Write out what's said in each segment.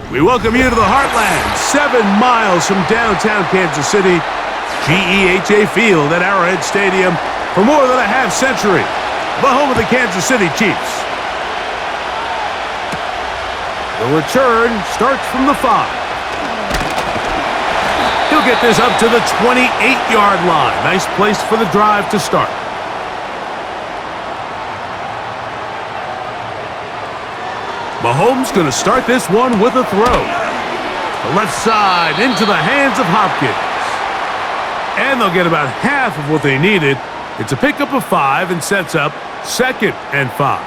We welcome you to the Heartland, 7 miles from downtown Kansas City, GEHA Field at Arrowhead Stadium for more than a half-century, the home of the Kansas City Chiefs. The return starts from the 5. He'll get this up to the 28-yard line. Nice place for the drive to start. Mahomes going to start this one with a throw. The left side into the hands of Hopkins. And they'll get about half of what they needed. It's a pickup of 5 and sets up 2nd and 5.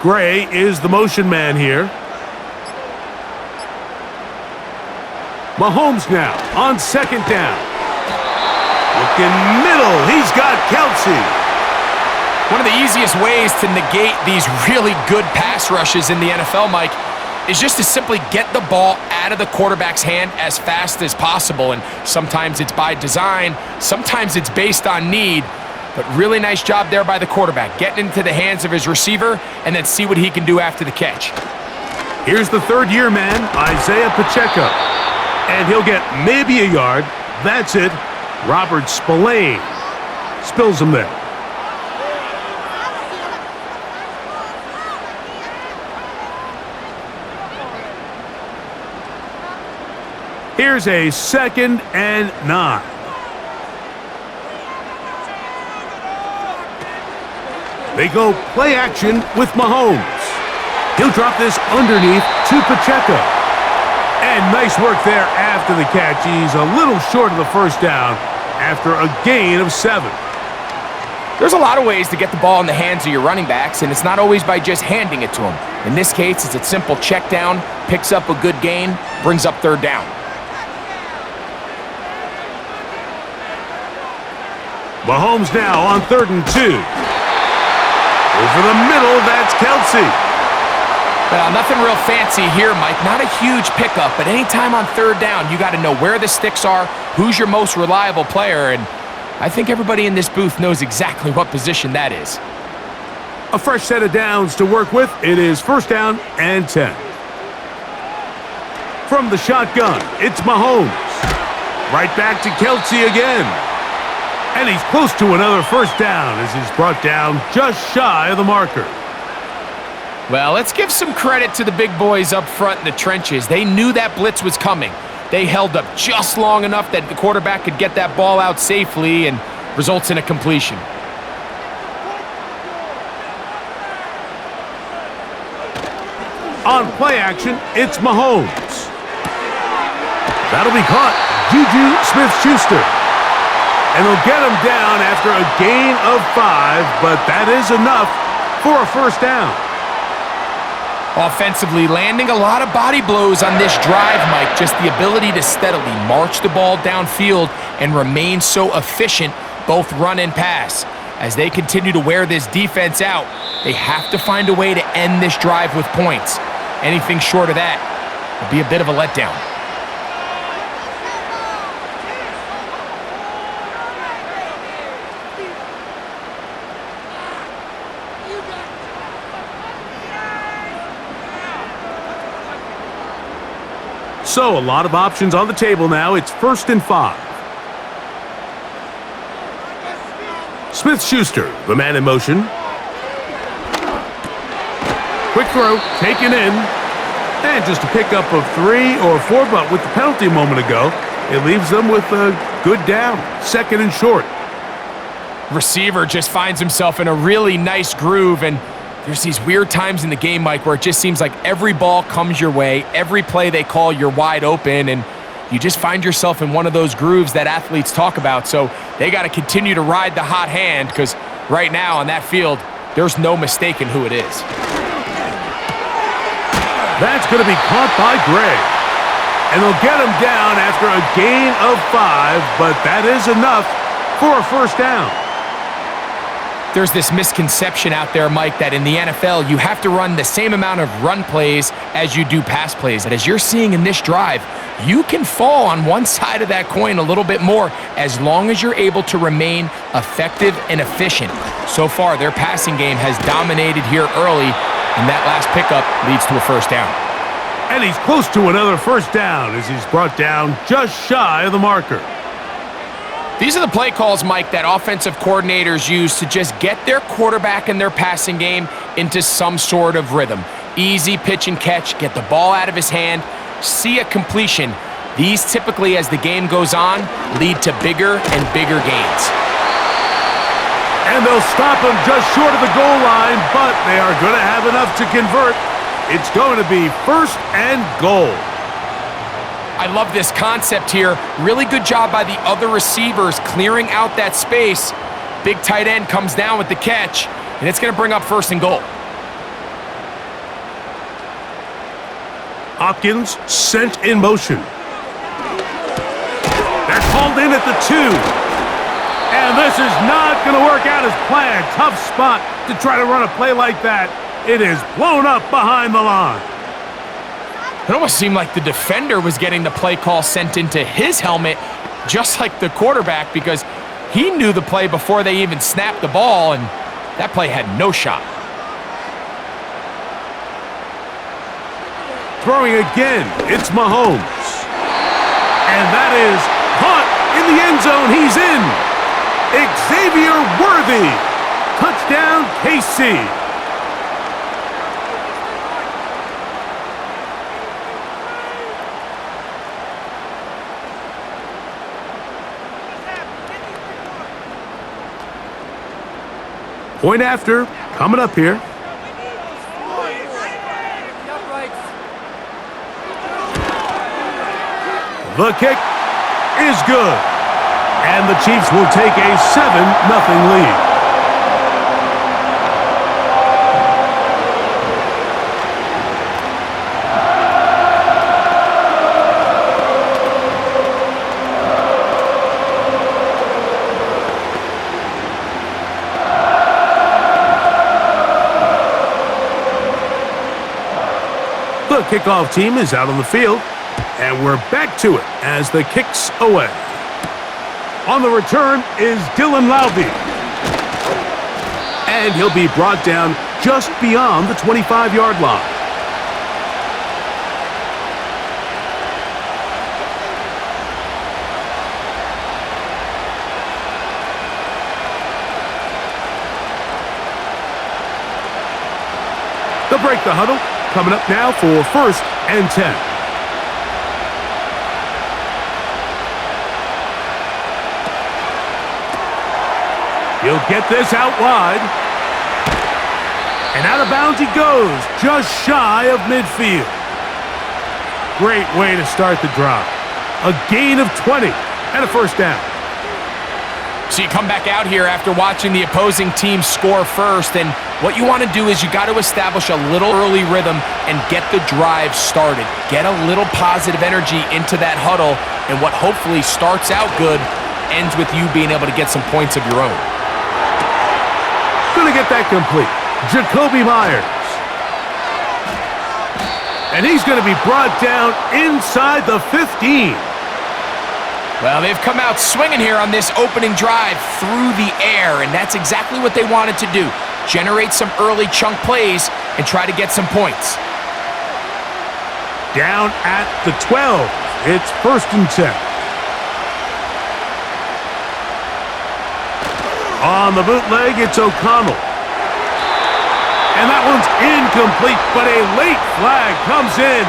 Gray is the motion man here. Mahomes now on 2nd down. Looking middle. He's got Kelsey. One of the easiest ways to negate these really good pass rushes in the NFL, Mike, is just to simply get the ball out of the quarterback's hand as fast as possible. And sometimes it's by design, sometimes it's based on need. But really nice job there by the quarterback, getting into the hands of his receiver and then see what he can do after the catch. Here's the 3rd-year man, Isiah Pacheco. And he'll get maybe a yard. That's it. Robert Spillane spills him there. Here's a 2nd and 9. They go play action with Mahomes. He'll drop this underneath to Pacheco. And nice work there after the catch. He's a little short of the 1st down after a gain of 7. There's a lot of ways to get the ball in the hands of your running backs, and it's not always by just handing it to them. In this case, it's a simple check down, picks up a good gain, brings up 3rd down. Mahomes now on 3rd and 2. Over the middle, that's Kelsey. Well, nothing real fancy here, Mike. Not a huge pickup, but anytime on 3rd down, you got to know where the sticks are, who's your most reliable player, and I think everybody in this booth knows exactly what position that is. A fresh set of downs to work with. It is 1st down and 10. From the shotgun, it's Mahomes. Right back to Kelsey again. And he's close to another 1st down as he's brought down just shy of the marker. Well, let's give some credit to the big boys up front in the trenches. They knew that blitz was coming. They held up just long enough that the quarterback could get that ball out safely and results in a completion. On play action, it's Mahomes. That'll be caught. Juju Smith-Schuster. And they'll get him down after a gain of 5, but that is enough for a 1st down. Offensively, landing a lot of body blows on this drive, Mike. Just the ability to steadily march the ball downfield and remain so efficient, both run and pass. As they continue to wear this defense out, they have to find a way to end this drive with points. Anything short of that would be a bit of a letdown. So a lot of options on the table now. It's 1st and 5. Smith-Schuster, the man in motion. Quick throw, taken in. And just a pickup of 3 or 4, but with the penalty a moment ago, it leaves them with a good down. 2nd and short. Receiver just finds himself in a really nice groove, and there's these weird times in the game, Mike, where it just seems like every ball comes your way, every play they call, you're wide open, and you just find yourself in one of those grooves that athletes talk about. So they got to continue to ride the hot hand, because right now on that field, there's no mistaking who it is. That's going to be caught by Gray. And they'll get him down after a gain of 5, but that is enough for a 1st down. There's this misconception out there, Mike, that in the NFL, you have to run the same amount of run plays as you do pass plays. And as you're seeing in this drive, you can fall on one side of that coin a little bit more as long as you're able to remain effective and efficient. So far, their passing game has dominated here early, and that last pickup leads to a first down. And he's close to another first down as he's brought down just shy of the marker. These are the play calls, Mike, that offensive coordinators use to just get their quarterback and their passing game into some sort of rhythm. Easy pitch and catch, get the ball out of his hand, see a completion. These typically, as the game goes on, lead to bigger and bigger gains. And they'll stop him just short of the goal line, but they are going to have enough to convert. It's going to be first and goal. I love this concept here. Really good job by the other receivers clearing out that space. Big tight end comes down with the catch, and it's going to bring up first and goal. Hopkins sent in motion. That's hauled in at the 2. And this is not going to work out as planned. Tough spot to try to run a play like that. It is blown up behind the line. It almost seemed like the defender was getting the play call sent into his helmet, just like the quarterback, because he knew the play before they even snapped the ball, and that play had no shot. Throwing again, it's Mahomes. And that is caught in the end zone. He's in. Xavier Worthy. Touchdown, KC. Point after, coming up here. The kick is good. And the Chiefs will take a 7-0 lead. The kickoff team is out on the field, and we're back to it as the kick's away. On the return is Dylan Laube, and he'll be brought down just beyond the 25-yard line. They'll break the huddle. Coming up now for first and 10. He'll get this out wide. And out of bounds he goes, just shy of midfield. Great way to start the drive. A gain of 20 and a first down. So you come back out here after watching the opposing team score first, and what you want to do is you got to establish a little early rhythm and get the drive started. Get a little positive energy into that huddle, and what hopefully starts out good ends with you being able to get some points of your own. Gonna get that complete. Jacoby Myers. And he's gonna be brought down inside the 15. Well, they've come out swinging here on this opening drive through the air, and that's exactly what they wanted to do. Generate some early chunk plays and try to get some points. Down at the 12. It's first and 10. On the bootleg, it's O'Connell. And that one's incomplete, but a late flag comes in.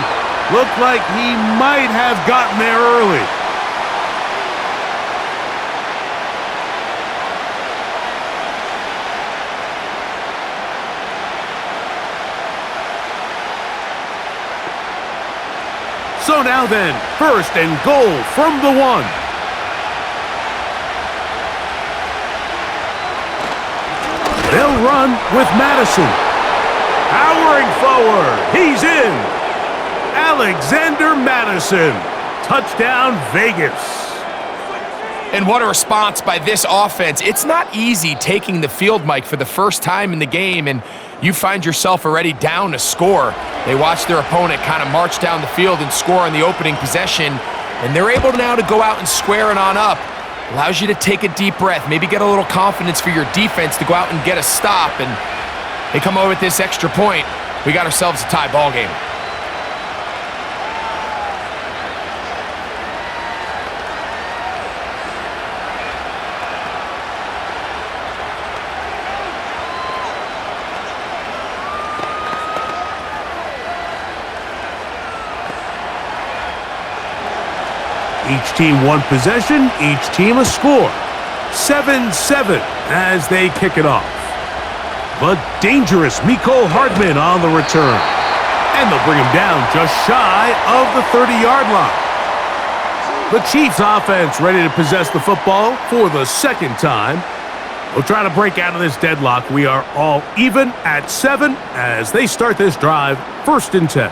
Looked like he might have gotten there early. So now then, first and goal from the 1. They'll run with Madison. Powering forward, he's in. Alexander Madison. Touchdown, Vegas. And what a response by this offense. It's not easy taking the field, Mike, for the first time in the game, and you find yourself already down a score. They watch their opponent kind of march down the field and score on the opening possession, and they're able now to go out and square it on up. Allows you to take a deep breath, maybe get a little confidence for your defense to go out and get a stop, and they come over with this extra point. We got ourselves a tie ball game. Each team one possession, each team a score. 7-7 as they kick it off. The dangerous Mecole Hardman on the return. And they'll bring him down just shy of the 30-yard line. The Chiefs offense ready to possess the football for the second time. They'll try to break out of this deadlock. We are all even at 7 as they start this drive, 1st and 10.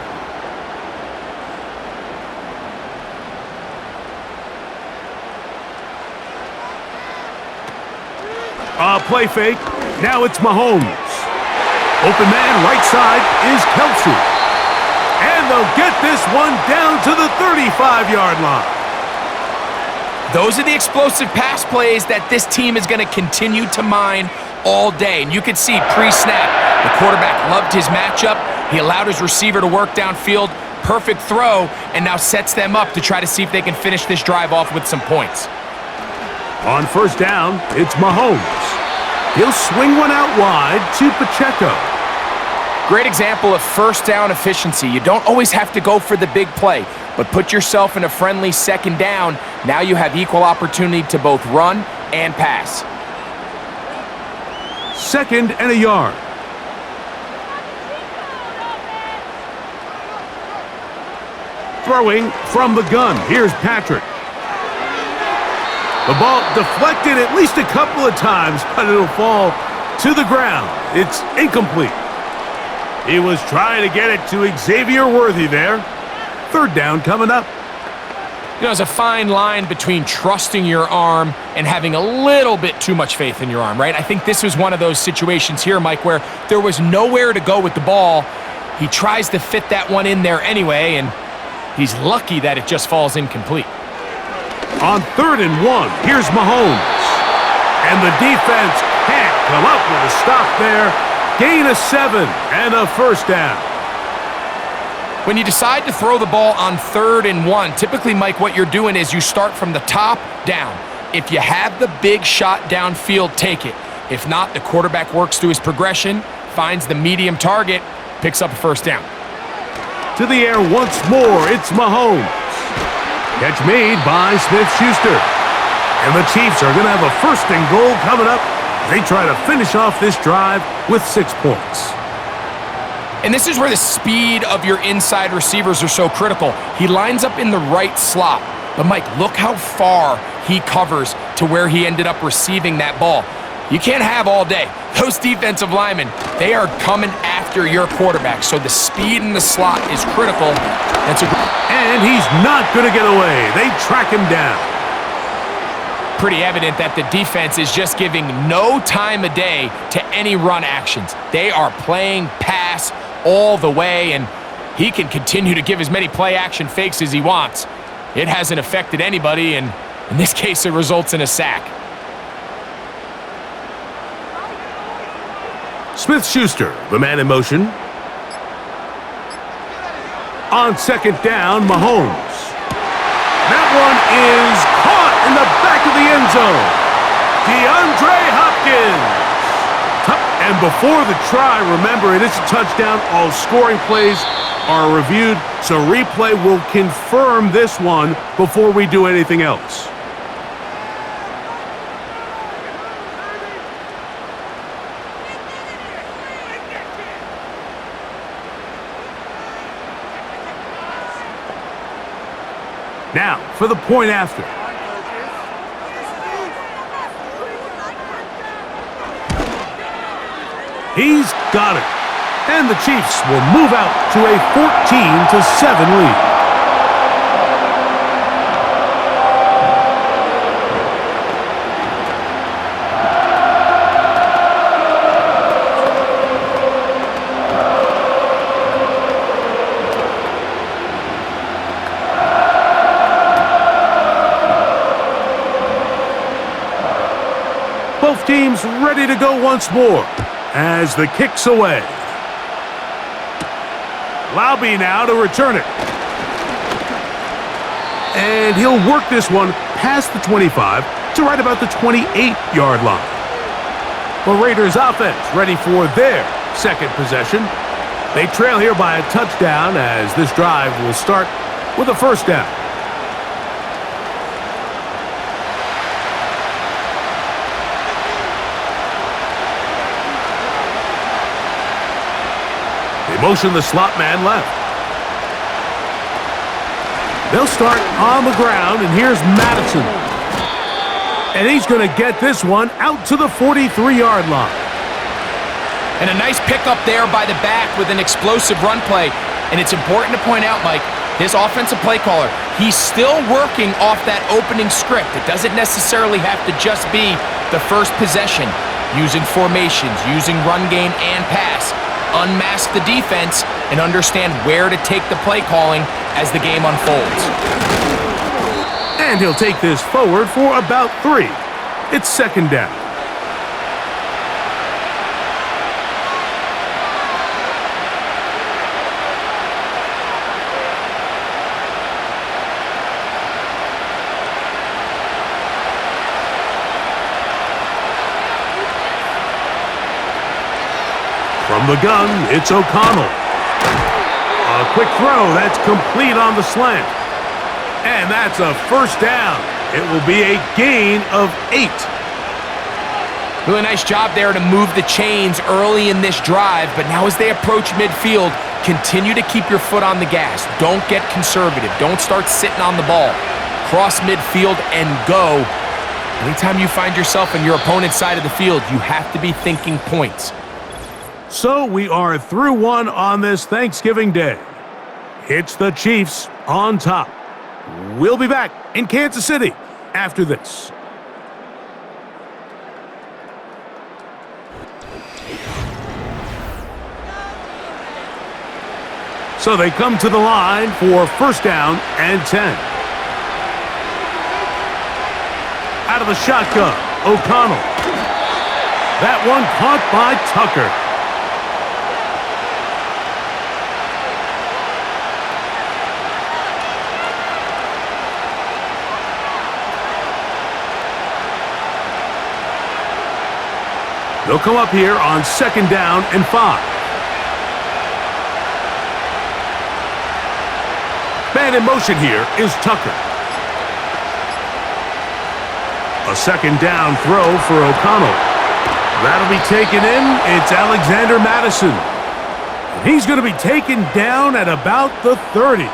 Play fake. Now it's Mahomes. Open man right side is Kelsey. And they'll get this one down to the 35-yard line. Those are the explosive pass plays that this team is going to continue to mine all day. And you can see pre-snap, the quarterback loved his matchup. He allowed his receiver to work downfield. Perfect throw, and now sets them up to try to see if they can finish this drive off with some points. On 1st down, it's Mahomes. He'll swing one out wide to Pacheco. Great example of 1st down efficiency. You don't always have to go for the big play, but put yourself in a friendly 2nd down. Now you have equal opportunity to both run and pass. 2nd and a yard. Throwing from the gun. Here's Patrick. The ball deflected at least a couple of times, but it'll fall to the ground. It's incomplete. He was trying to get it to Xavier Worthy there. 3rd down coming up. You know, there's a fine line between trusting your arm and having a little bit too much faith in your arm, right? I think this was one of those situations here, Mike, where there was nowhere to go with the ball. He tries to fit that one in there anyway, and he's lucky that it just falls incomplete. On 3rd and 1, here's Mahomes. And the defense can't come up with a stop there. Gain of 7 and a 1st down. When you decide to throw the ball on 3rd and 1, typically, Mike, what you're doing is you start from the top down. If you have the big shot downfield, take it. If not, the quarterback works through his progression, finds the medium target, picks up a 1st down. To the air once more, it's Mahomes. Catch made by Smith-Schuster. And the Chiefs are going to have a 1st and goal coming up. They try to finish off this drive with 6 points. And this is where the speed of your inside receivers are so critical. He lines up in the right slot. But, Mike, look how far he covers to where he ended up receiving that ball. You can't have all day. Those defensive linemen, they are coming after your quarterback. So the speed in the slot is critical. And he's not going to get away. They track him down. Pretty evident that the defense is just giving no time of day to any run actions. They are playing pass all the way, and he can continue to give as many play-action fakes as he wants. It hasn't affected anybody, and in this case, it results in a sack. Smith-Schuster, the man in motion. On 2nd down, Mahomes. That one is caught in the back of the end zone. DeAndre Hopkins. And before the try, remember, it is a touchdown. All scoring plays are reviewed, so replay will confirm this one before we do anything else. Now, for the point after. He's got it. And the Chiefs will move out to a 14-7 lead. Both teams ready to go once more as the kick's away. Laube now to return it. And he'll work this one past the 25 to right about the 28-yard line. The Raiders offense ready for their second possession. They trail here by a touchdown as this drive will start with a first down. They motion the slot man left. They'll start on the ground, and here's Madison. And he's going to get this one out to the 43-yard line. And a nice pickup there by the back with an explosive run play. And it's important to point out, Mike, this offensive play caller, he's still working off that opening script. It doesn't necessarily have to just be the first possession. Using formations, using run game and pass. Unmask the defense and understand where to take the play calling as the game unfolds. And he'll take this forward for about 3. It's second down. From the gun, it's O'Connell. A quick throw that's complete on the slant. And that's a first down. It will be a gain of 8. Really nice job there to move the chains early in this drive, but now as they approach midfield, continue to keep your foot on the gas. Don't get conservative. Don't start sitting on the ball. Cross midfield and go. Anytime you find yourself on your opponent's side of the field, you have to be thinking points. So we are through one on this Thanksgiving Day. It's the Chiefs on top. We'll be back in Kansas City after this. So they come to the line for first down and 10. Out of the shotgun, O'Connell. That one caught by Tucker. They'll come up here on second down and 5. Man in motion here is Tucker. A second down throw for O'Connell. That'll be taken in. It's Alexander Madison. He's going to be taken down at about the 30.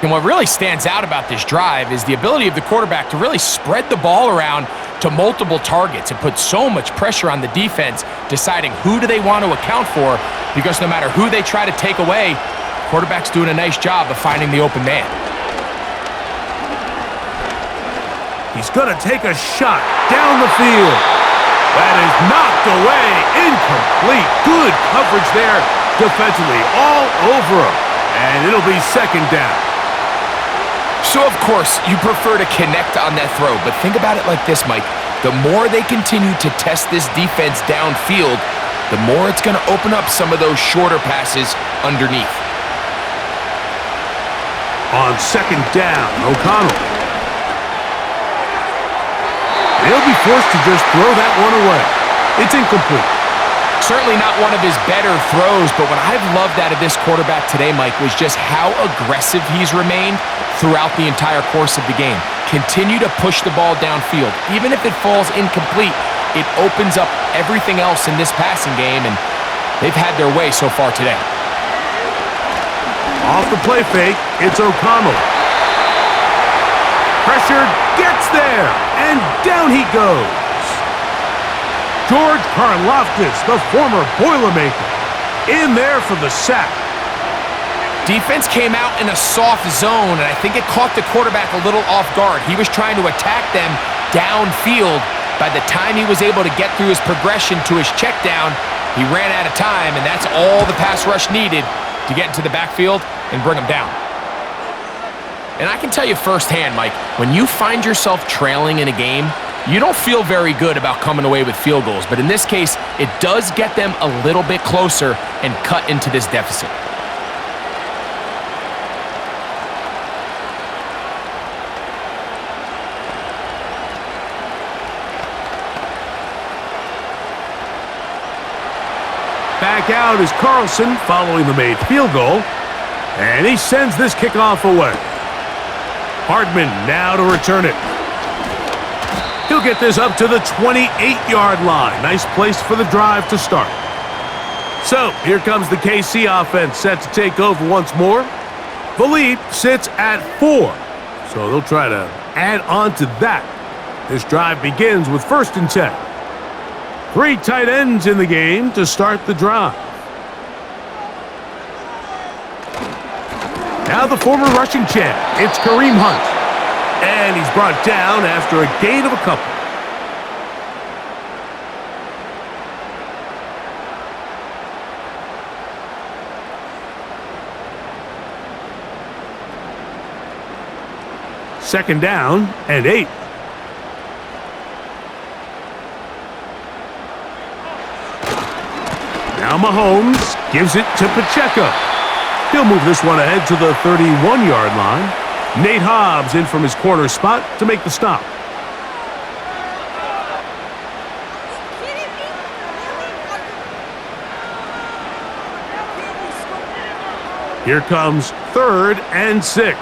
And what really stands out about this drive is the ability of the quarterback to really spread the ball around to multiple targets and put so much pressure on the defense, deciding who do they want to account for, because no matter who they try to take away, quarterback's doing a nice job of finding the open man. He's going to take a shot down the field. That is knocked away, incomplete. Good coverage there defensively, all over him. And it'll be second down. So, of course, you prefer to connect on that throw, but think about it like this, Mike. The more they continue to test this defense downfield, the more it's going to open up some of those shorter passes underneath. On second down, O'Connell. They'll be forced to just throw that one away. It's incomplete. Certainly not one of his better throws, but what I've loved out of this quarterback today, Mike, was just how aggressive he's remained throughout the entire course of the game. Continue to push the ball downfield. Even if it falls incomplete, it opens up everything else in this passing game, and they've had their way so far today. Off the play fake, it's O'Connell. Pressure gets there, and down he goes. George Karlaftis, the former Boilermaker, in there for the sack. Defense came out in a soft zone, and I think it caught the quarterback a little off guard. He was trying to attack them downfield. By the time he was able to get through his progression to his check down, he ran out of time, and that's all the pass rush needed to get into the backfield and bring him down. And I can tell you firsthand, Mike, when you find yourself trailing in a game, You don't feel very good about coming away with field goals, but in this case, it does get them a little bit closer and cut into this deficit. Back out is Carlson following the made field goal, and he sends this kickoff away. Hardman now to return it. He'll get this up to the 28-yard line. Nice place for the drive to start. So here comes the KC offense set to take over once more. The lead sits at 4, so they'll try to add on to that. This drive begins with 1st and 10. 3 tight ends in the game to start the drive. Now the former rushing champ, it's Kareem Hunt. And he's brought down after a gain of a couple. Second down and 8. Now Mahomes gives it to Pacheco. He'll move this one ahead to the 31-yard line. Nate Hobbs in from his corner spot to make the stop. Here comes 3rd and 6.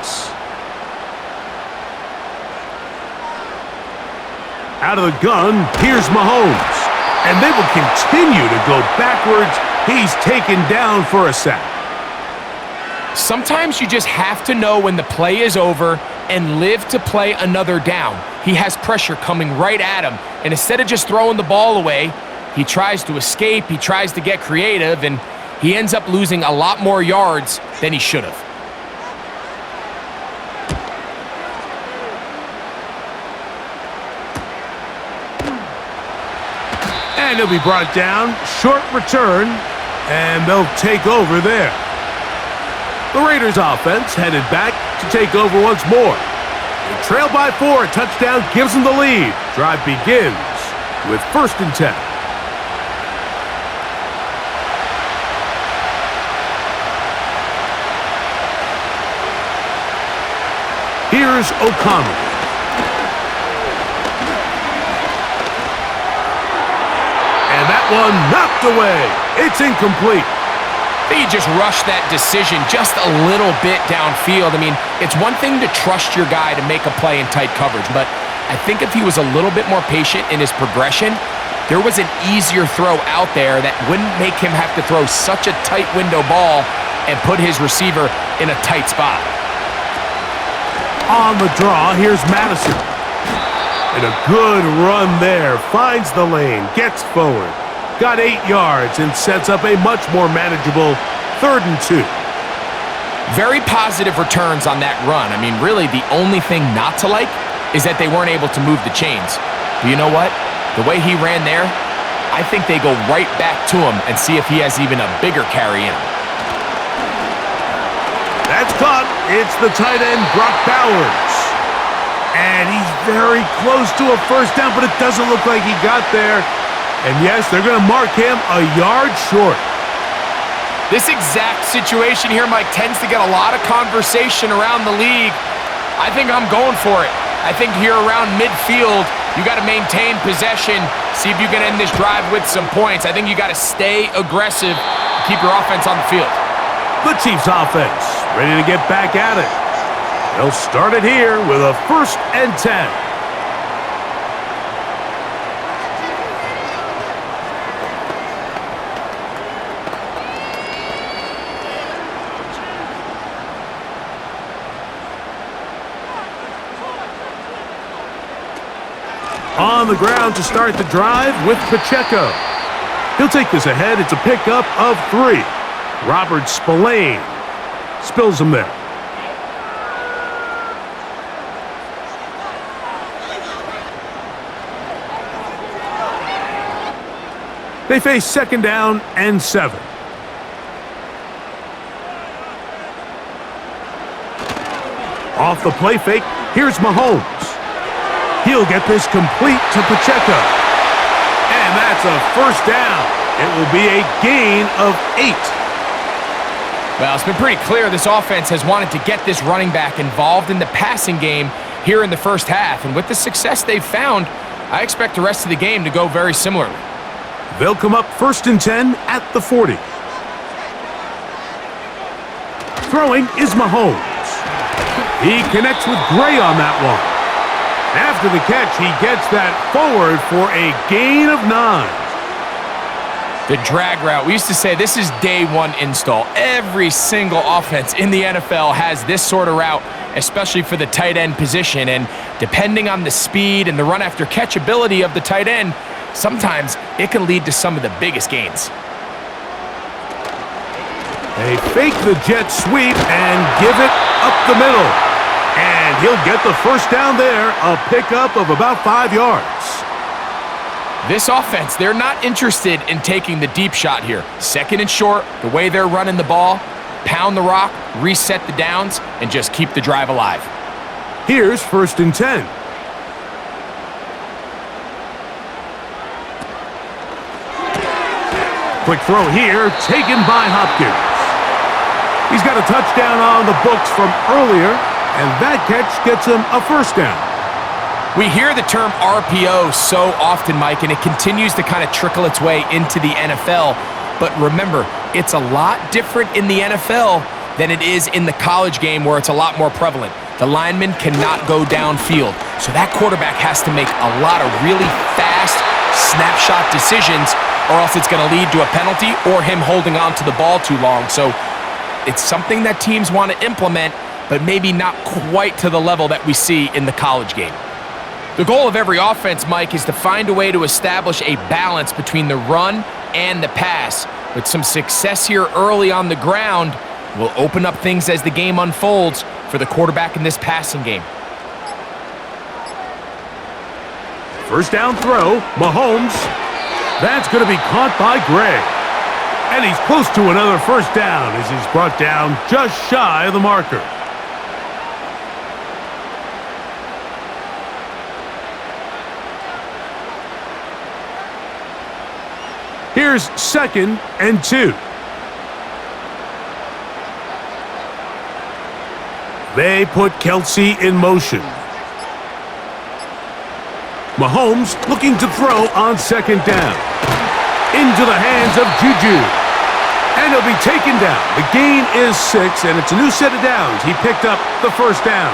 Out of the gun, here's Mahomes. And they will continue to go backwards. He's taken down for a sack. Sometimes you just have to know when the play is over and live to play another down. He has pressure coming right at him, and instead of just throwing the ball away, he tries to escape, he tries to get creative, and he ends up losing a lot more yards than he should have. And he'll be brought down. Short return, and they'll take over there. The Raiders offense headed back to take over once more. They trail by 4. A touchdown gives them the lead. Drive begins with 1st and 10. Here's O'Connell. And that one knocked away. It's incomplete. He just rushed that decision just a little bit downfield. I mean, it's one thing to trust your guy to make a play in tight coverage, but I think if he was a little bit more patient in his progression, there was an easier throw out there that wouldn't make him have to throw such a tight window ball and put his receiver in a tight spot. On the draw, here's Madison. And a good run there. Finds the lane, gets forward. Got 8 yards and sets up a much more manageable 3rd and 2. Very positive returns on that run. I mean, really, the only thing not to like is that they weren't able to move the chains. But you know what? The way he ran there, I think they go right back to him and see if he has even a bigger carry in him. That's caught. It's the tight end, Brock Bowers. And he's very close to a 1st down, but it doesn't look like he got there. And yes, they're going to mark him a yard short. This exact situation here, Mike, tends to get a lot of conversation around the league. I think I'm going for it. I think here around midfield, you got to maintain possession, see if you can end this drive with some points. I think you got to stay aggressive, keep your offense on the field. The Chiefs offense ready to get back at it. They'll start it here with a 1st and 10. On the ground to start the drive with Pacheco. He'll take this ahead. It's a pickup of 3. Robert Spillane spills him there. They face 2nd down and 7. Off the play fake, here's Mahomes. He'll get this complete to Pacheco. And that's a first down. It will be a gain of 8. Well, it's been pretty clear this offense has wanted to get this running back involved in the passing game here in the first half. And with the success they've found, I expect the rest of the game to go very similarly. They'll come up 1st and 10 at the 40. Throwing is Mahomes. He connects with Gray on that one. After the catch, he gets that forward for a gain of 9. The drag route. We used to say this is day one install. Every single offense in the NFL has this sort of route, especially for the tight end position. And depending on the speed and the run after catch ability of the tight end, sometimes it can lead to some of the biggest gains. They fake the jet sweep and give it up the middle. And he'll get the first down there, a pickup of about 5 yards. This offense, they're not interested in taking the deep shot here. 2nd and short, the way they're running the ball, pound the rock, reset the downs, and just keep the drive alive. Here's 1st and 10. Quick throw here, taken by Hopkins. He's got a touchdown on the books from earlier, and that catch gets him a first down. We hear the term RPO so often, Mike, and it continues to kind of trickle its way into the NFL. But remember, it's a lot different in the NFL than it is in the college game where it's a lot more prevalent. The lineman cannot go downfield, so that quarterback has to make a lot of really fast snapshot decisions, or else it's going to lead to a penalty or him holding on to the ball too long. So it's something that teams want to implement, but maybe not quite to the level that we see in the college game. The goal of every offense, Mike, is to find a way to establish a balance between the run and the pass. With some success here early on the ground, will open up things as the game unfolds for the quarterback in this passing game. First down throw, Mahomes. That's going to be caught by Gray. And he's close to another first down as he's brought down just shy of the marker. Here's 2nd and 2. They put Kelsey in motion. Mahomes looking to throw on 2nd down. Into the hands of Juju. And he'll be taken down. The gain is 6, and it's a new set of downs. He picked up the first down.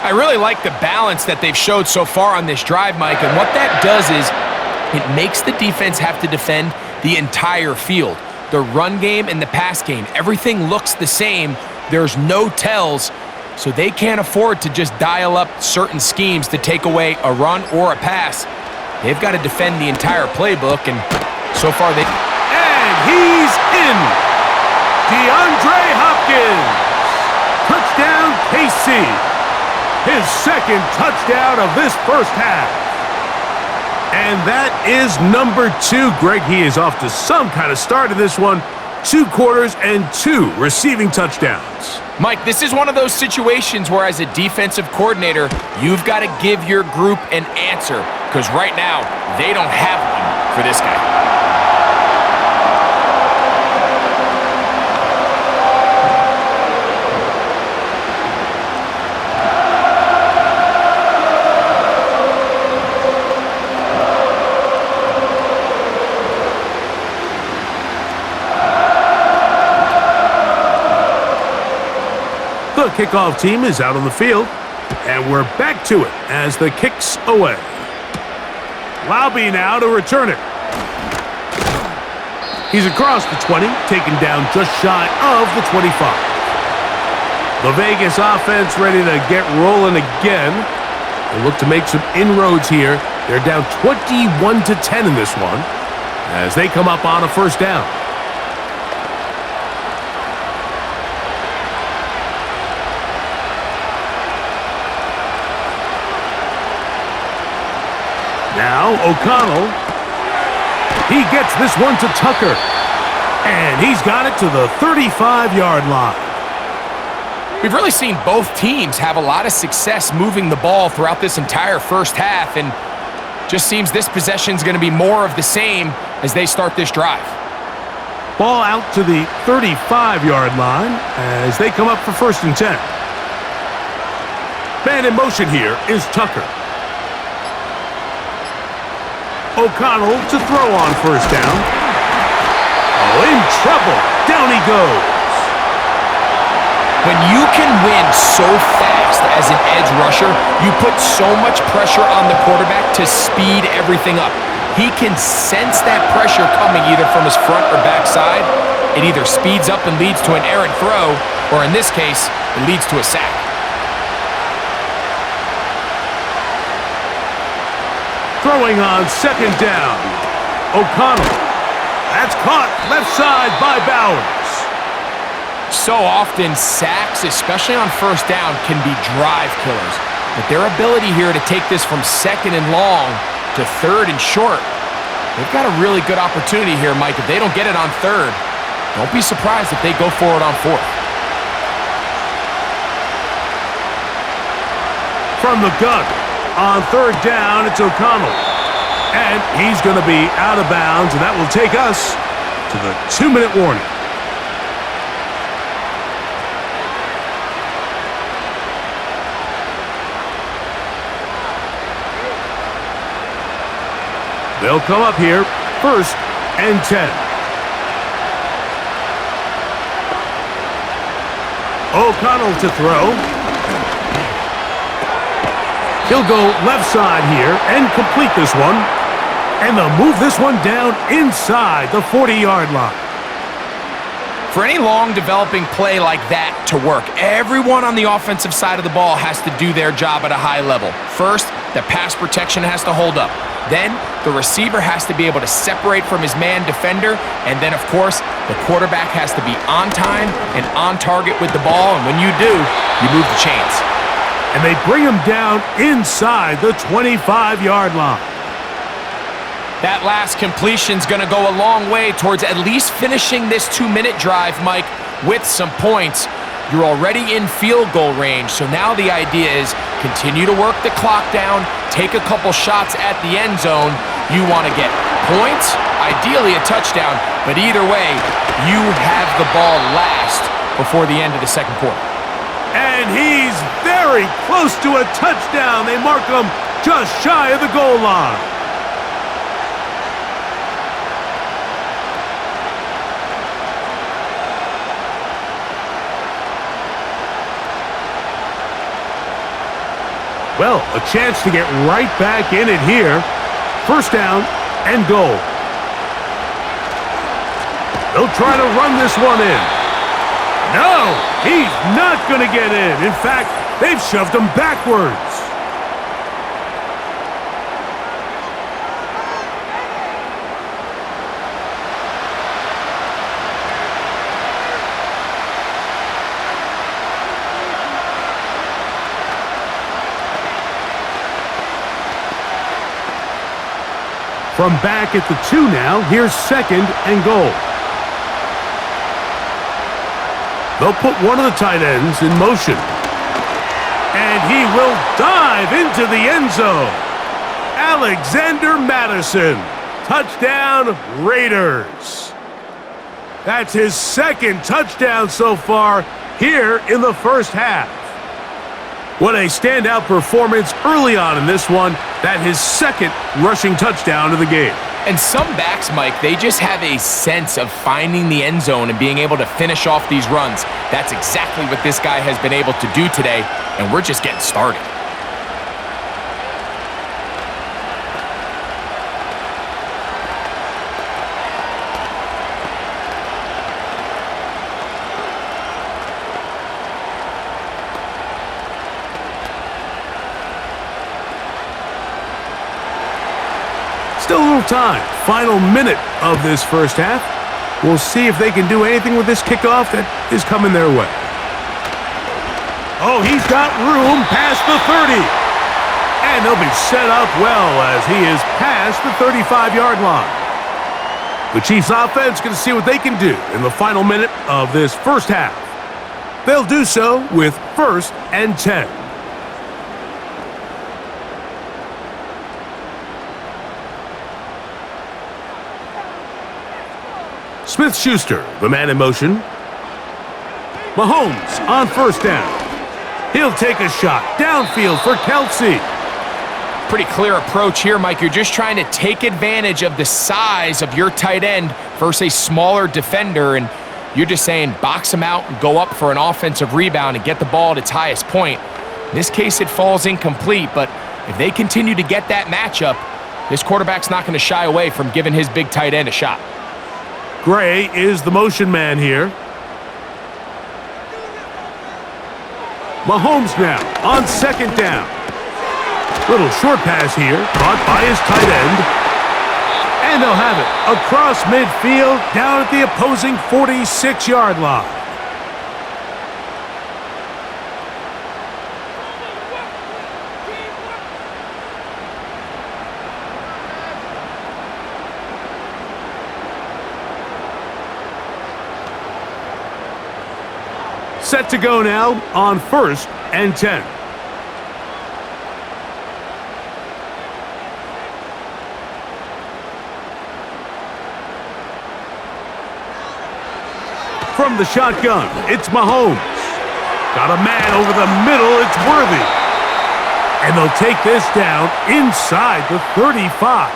I really like the balance that they've showed so far on this drive, Mike, and what that does is it makes the defense have to defend the entire field. The run game and the pass game, everything looks the same. There's no tells, so they can't afford to just dial up certain schemes to take away a run or a pass. They've got to defend the entire playbook, and so far they... And he's in! DeAndre Hopkins! Touchdown, KC! His 2nd touchdown of this first half. And that is number 2. Greg, he is off to some kind of start in this one. 2 quarters and 2 receiving touchdowns. Mike, this is one of those situations where as a defensive coordinator, you've got to give your group an answer, because right now, they don't have one for this guy. The kickoff team is out on the field, and we're back to it as the kick's away. Laube now to return it. He's across the 20, taken down just shy of the 25. The Vegas offense ready to get rolling again. They look to make some inroads here. They're down 21-10 in this one as they come up on a first down. Now O'Connell, he gets this one to Tucker, and he's got it to the 35-yard line. We've really seen both teams have a lot of success moving the ball throughout this entire first half, and just seems this possession is going to be more of the same as they start this drive. Ball out to the 35-yard line as they come up for 1st and 10. Man in motion here is Tucker. O'Connell to throw on 1st down. Oh, in trouble. Down he goes. When you can win so fast as an edge rusher, you put so much pressure on the quarterback to speed everything up. He can sense that pressure coming either from his front or back side. It either speeds up and leads to an errant throw, or in this case, it leads to a sack. Throwing on 2nd down. O'Connell. That's caught left side by Bowers. So often, sacks, especially on 1st down, can be drive killers. But their ability here to take this from 2nd and long to 3rd and short, they've got a really good opportunity here, Mike. If they don't get it on 3rd, don't be surprised if they go for it on 4th. From the gun. On 3rd down, it's O'Connell. And he's going to be out of bounds, and that will take us to the 2-minute warning. They'll come up here, 1st and 10. O'Connell to throw. He'll go left side here and complete this one. And they'll move this one down inside the 40-yard line. For any long developing play like that to work, everyone on the offensive side of the ball has to do their job at a high level. First, the pass protection has to hold up. Then, the receiver has to be able to separate from his man defender. And then, of course, the quarterback has to be on time and on target with the ball. And when you do, you move the chains. And they bring him down inside the 25-yard line. That last completion's going to go a long way towards at least finishing this 2-minute drive, Mike, with some points. You're already in field goal range, so now the idea is continue to work the clock down, take a couple shots at the end zone. You want to get points, ideally a touchdown, but either way, you have the ball last before the end of the 2nd quarter. And he's very close to a touchdown. They mark him just shy of the goal line. Well, a chance to get right back in it here. 1st down and goal. They'll try to run this one in. No, he's not going to get in. In fact, they've shoved him backwards. From back at the 2 now, here's 2nd and goal. They'll put one of the tight ends in motion. And he will dive into the end zone. Alexander Madison. Touchdown, Raiders. That's his 2nd touchdown so far here in the first half. What a standout performance early on in this one. That his 2nd rushing touchdown of the game. And some backs, Mike, they just have a sense of finding the end zone and being able to finish off these runs. That's exactly what this guy has been able to do today, and we're just getting started. Still a little time. Final minute of this first half. We'll see if they can do anything with this kickoff that is coming their way. Oh, he's got room past the 30. And they'll be set up well as he is past the 35-yard line. The Chiefs offense going to see what they can do in the final minute of this first half. They'll do so with 1st and 10. Smith-Schuster, the man in motion. Mahomes on 1st down. He'll take a shot downfield for Kelsey. Pretty clear approach here, Mike. You're just trying to take advantage of the size of your tight end versus a smaller defender, and you're just saying box him out and go up for an offensive rebound and get the ball at its highest point. In this case, it falls incomplete, but if they continue to get that matchup, this quarterback's not going to shy away from giving his big tight end a shot. Gray is the motion man here. Mahomes now on 2nd down. Little short pass here, caught by his tight end. And they'll have it across midfield, down at the opposing 46-yard line. Set to go now on 1st and 10. From the shotgun, it's Mahomes. Got a man over the middle, it's Worthy. And they'll take this down inside the 35.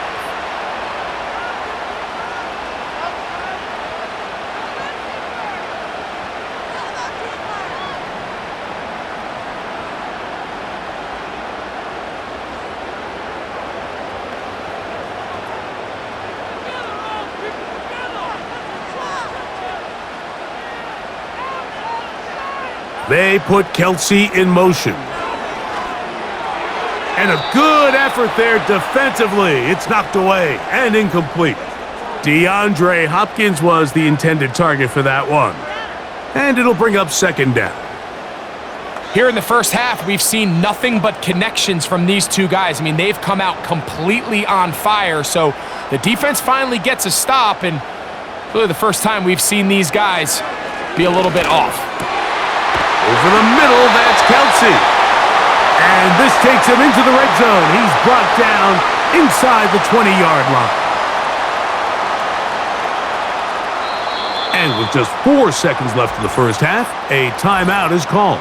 They put Kelsey in motion. And a good effort there defensively. It's knocked away and incomplete. DeAndre Hopkins was the intended target for that one. And it'll bring up 2nd down. Here in the first half, we've seen nothing but connections from these two guys. I mean, they've come out completely on fire, so the defense finally gets a stop, and really the first time we've seen these guys be a little bit off. Over the middle, that's Kelsey. And this takes him into the red zone. He's brought down inside the 20-yard line. And with just 4 seconds left in the first half, a timeout is called.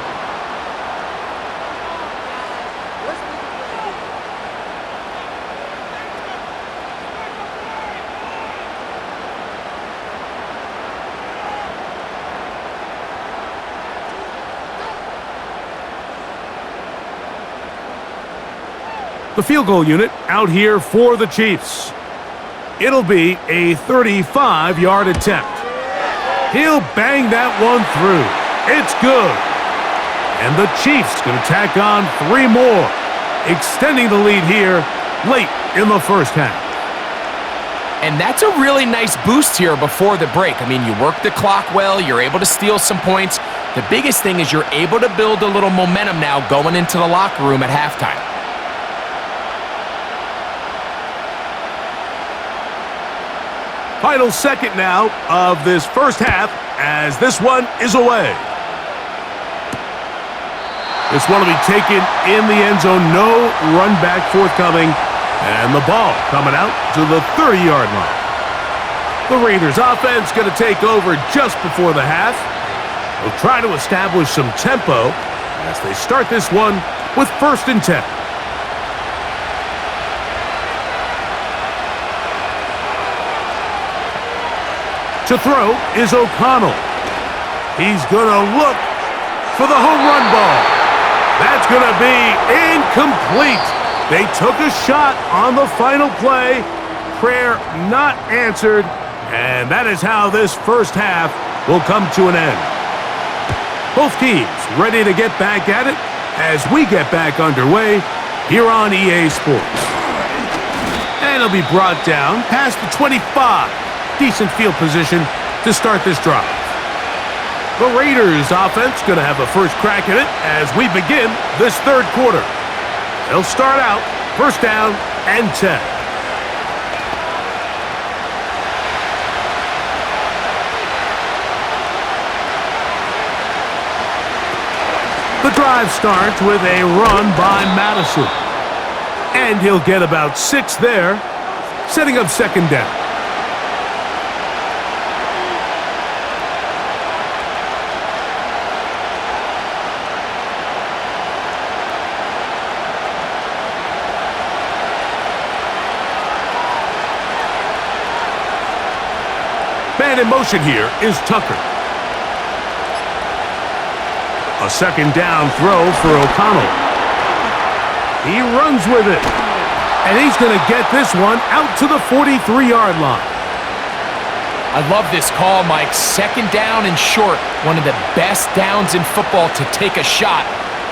The field goal unit out here for the Chiefs. It'll be a 35-yard attempt. He'll bang that one through. It's good. And the Chiefs going to tack on 3 more, extending the lead here late in the first half. And that's a really nice boost here before the break. I mean, you work the clock well, you're able to steal some points. The biggest thing is you're able to build a little momentum now going into the locker room at halftime. Final second now of this first half as this one is away. This one will be taken in the end zone. No run back forthcoming. And the ball coming out to the 30-yard line. The Raiders offense going to take over just before the half. They'll try to establish some tempo as they start this one with 1st and 10. To throw is O'Connell. He's going to look for the home run ball. That's going to be incomplete. They took a shot on the final play. Prayer not answered. And that is how this first half will come to an end. Both teams ready to get back at it as we get back underway here on EA Sports. And it'll be brought down past the 25. Decent field position to start this drive. The Raiders offense going to have a first crack at it as we begin this third quarter. They'll start out 1st down and 10. The drive starts with a run by Madison. And he'll get about 6 there, setting up second down. Man in motion here is Tucker. A second down throw for O'Connell. He runs with it. And he's going to get this one out to the 43-yard line. I love this call, Mike. Second down and short. One of the best downs in football to take a shot.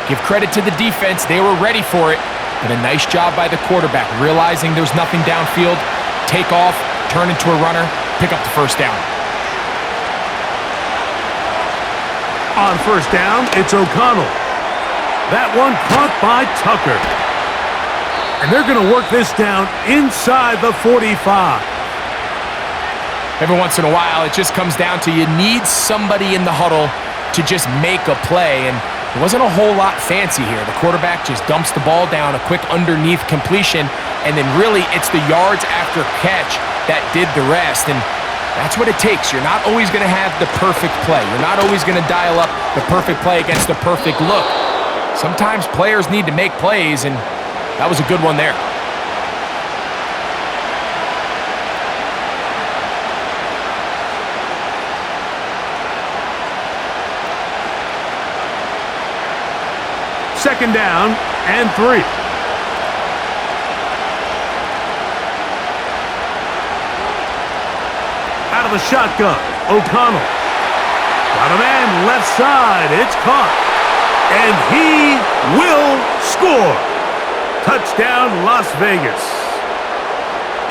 Give credit to the defense. They were ready for it. And a nice job by the quarterback, realizing there's nothing downfield. Take off, turn into a runner, pick up the first down. On first down, it's O'Connell. That one caught by Tucker. And they're going to work this down inside the 45. Every once in a while, it just comes down to you need somebody in the huddle to just make a play. And it wasn't a whole lot fancy here. The quarterback just dumps the ball down, a quick underneath completion, and then really it's the yards after catch that did the rest. And that's what it takes. You're not always going to have the perfect play. You're not always going to dial up the perfect play against the perfect look. Sometimes players need to make plays, and that was a good one there. Second down and 3. Out of the shotgun, O'Connell. Got a man left side. It's caught. And he will score. Touchdown, Las Vegas.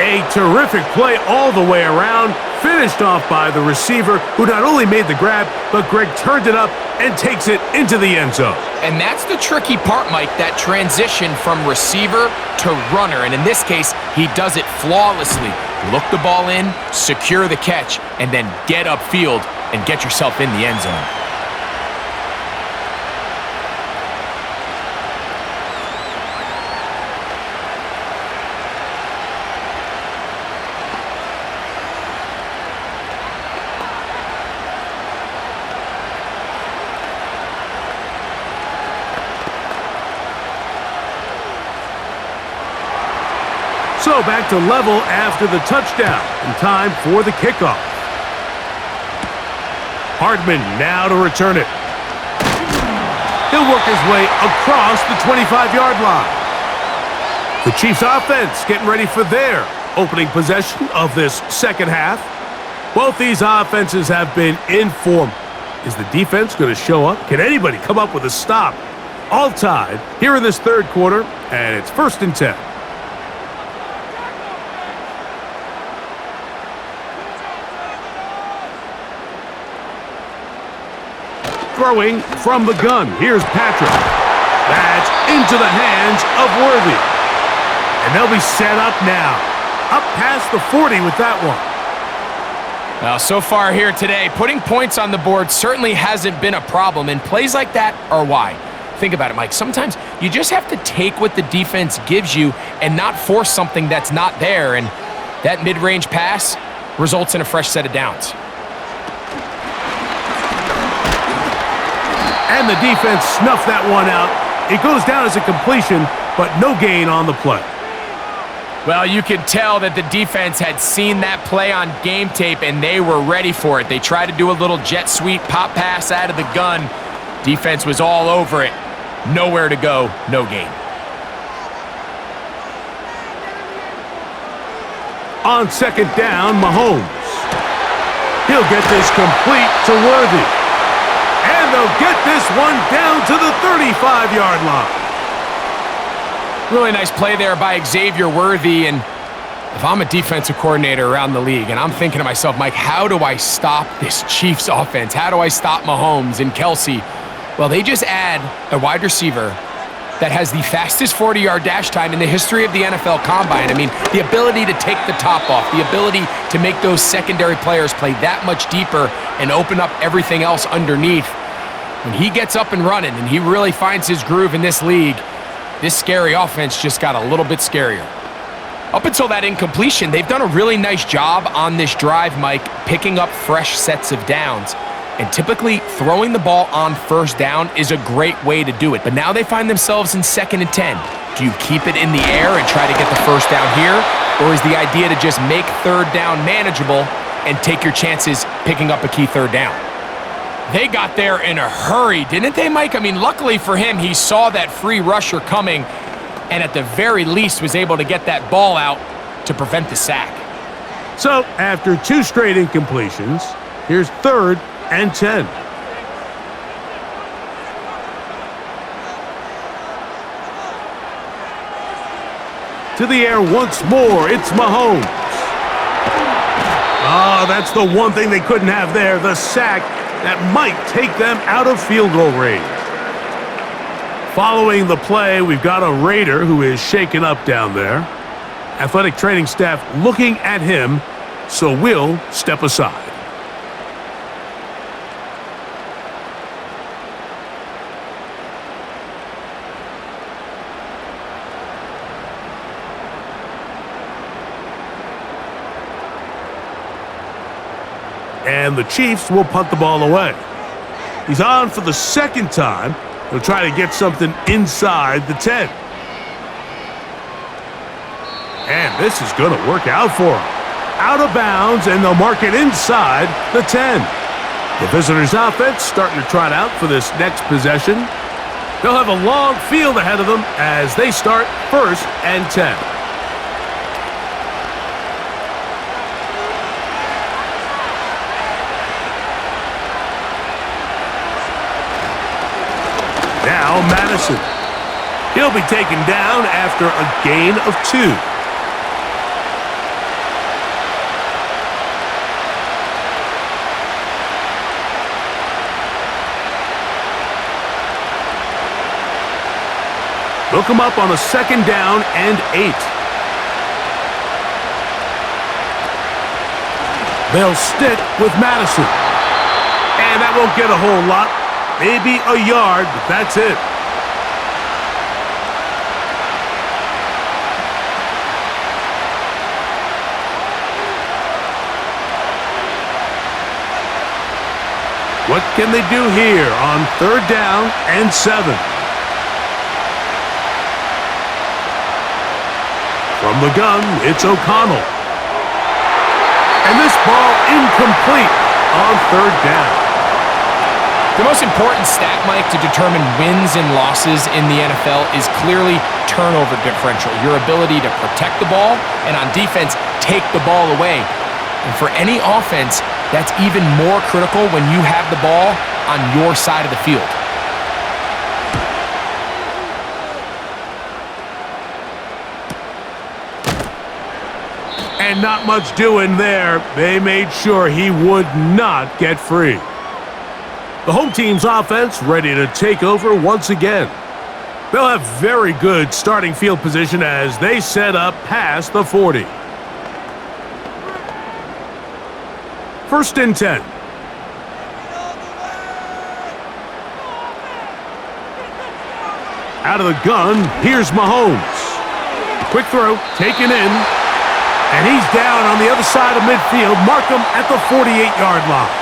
A terrific play all the way around. Finished off by the receiver, who not only made the grab, but Greg turned it up and takes it into the end zone. And that's the tricky part, Mike, that transition from receiver to runner. And in this case, he does it flawlessly. Look the ball in, secure the catch, and then get upfield and get yourself in the end zone. So back to level after the touchdown, and time for the kickoff. Hardman now to return it. He'll work his way across the 25-yard line. The Chiefs offense getting ready for their opening possession of this second half. Both these offenses have been in form. Is the defense going to show up? Can anybody come up with a stop? All tied here in this third quarter, and it's 1st and 10. Throwing from the gun. Here's Patrick. That's into the hands of Worthy. And they'll be set up now. Up past the 40 with that one. Well, so far here today, putting points on the board certainly hasn't been a problem, and plays like that are why. Think about it, Mike. Sometimes you just have to take what the defense gives you and not force something that's not there, and that mid-range pass results in a fresh set of downs. And the defense snuffed that one out. It goes down as a completion, but no gain on the play. Well, you could tell that the defense had seen that play on game tape, and they were ready for it. They tried to do a little jet sweep pop pass out of the gun. Defense was all over it. Nowhere to go, no gain. On second down, Mahomes. He'll get this complete to Worthy. And they'll get this one down to the 35-yard line. Really nice play there by Xavier Worthy. And if I'm a defensive coordinator around the league, and I'm thinking to myself, Mike, how do I stop this Chiefs offense? How do I stop Mahomes and Kelsey? Well, they just add a wide receiver that has the fastest 40-yard dash time in the history of the NFL Combine. I mean, the ability to take the top off, the ability to make those secondary players play that much deeper and open up everything else underneath. When he gets up and running and he really finds his groove in this league, this scary offense just got a little bit scarier. Up until that incompletion, they've done a really nice job on this drive, Mike, picking up fresh sets of downs. And typically, throwing the ball on first down is a great way to do it. But now they find themselves in 2nd and 10. Do you keep it in the air and try to get the first down here? Or is the idea to just make 3rd down manageable and take your chances picking up a key 3rd down? They got there in a hurry, didn't they, Mike? I mean, luckily for him, he saw that free rusher coming and at the very least was able to get that ball out to prevent the sack. So, after 2 straight incompletions, here's 3rd and 10. To the air once more, it's Mahomes. Oh, that's the one thing they couldn't have there, the sack that might take them out of field goal range. Following the play, we've got a Raider who is shaken up down there. Athletic training staff looking at him, so we'll step aside. And the Chiefs will punt the ball away. He's on for the 2nd time. He'll try to get something inside the 10. And this is going to work out for him. Out of bounds, and they'll mark it inside the 10. The visitors' offense starting to trot out for this next possession. They'll have a long field ahead of them as they start 1st and 10. Now Madison. He'll be taken down after a gain of 2. They'll come up on a 2nd down and 8. They'll stick with Madison. And that won't get a whole lot. Maybe a yard, but that's it. What can they do here on 3rd down and 7? From the gun, it's O'Connell. And this ball incomplete on 3rd down. The most important stat, Mike, to determine wins and losses in the NFL is clearly turnover differential, your ability to protect the ball and on defense, take the ball away. And for any offense, that's even more critical when you have the ball on your side of the field. And not much doing there. They made sure he would not get free. The home team's offense ready to take over once again. They'll have very good starting field position as they set up past the 40. 1st and 10. Out of the gun, here's Mahomes. Quick throw, taken in. And he's down on the other side of midfield. Mark him at the 48-yard line.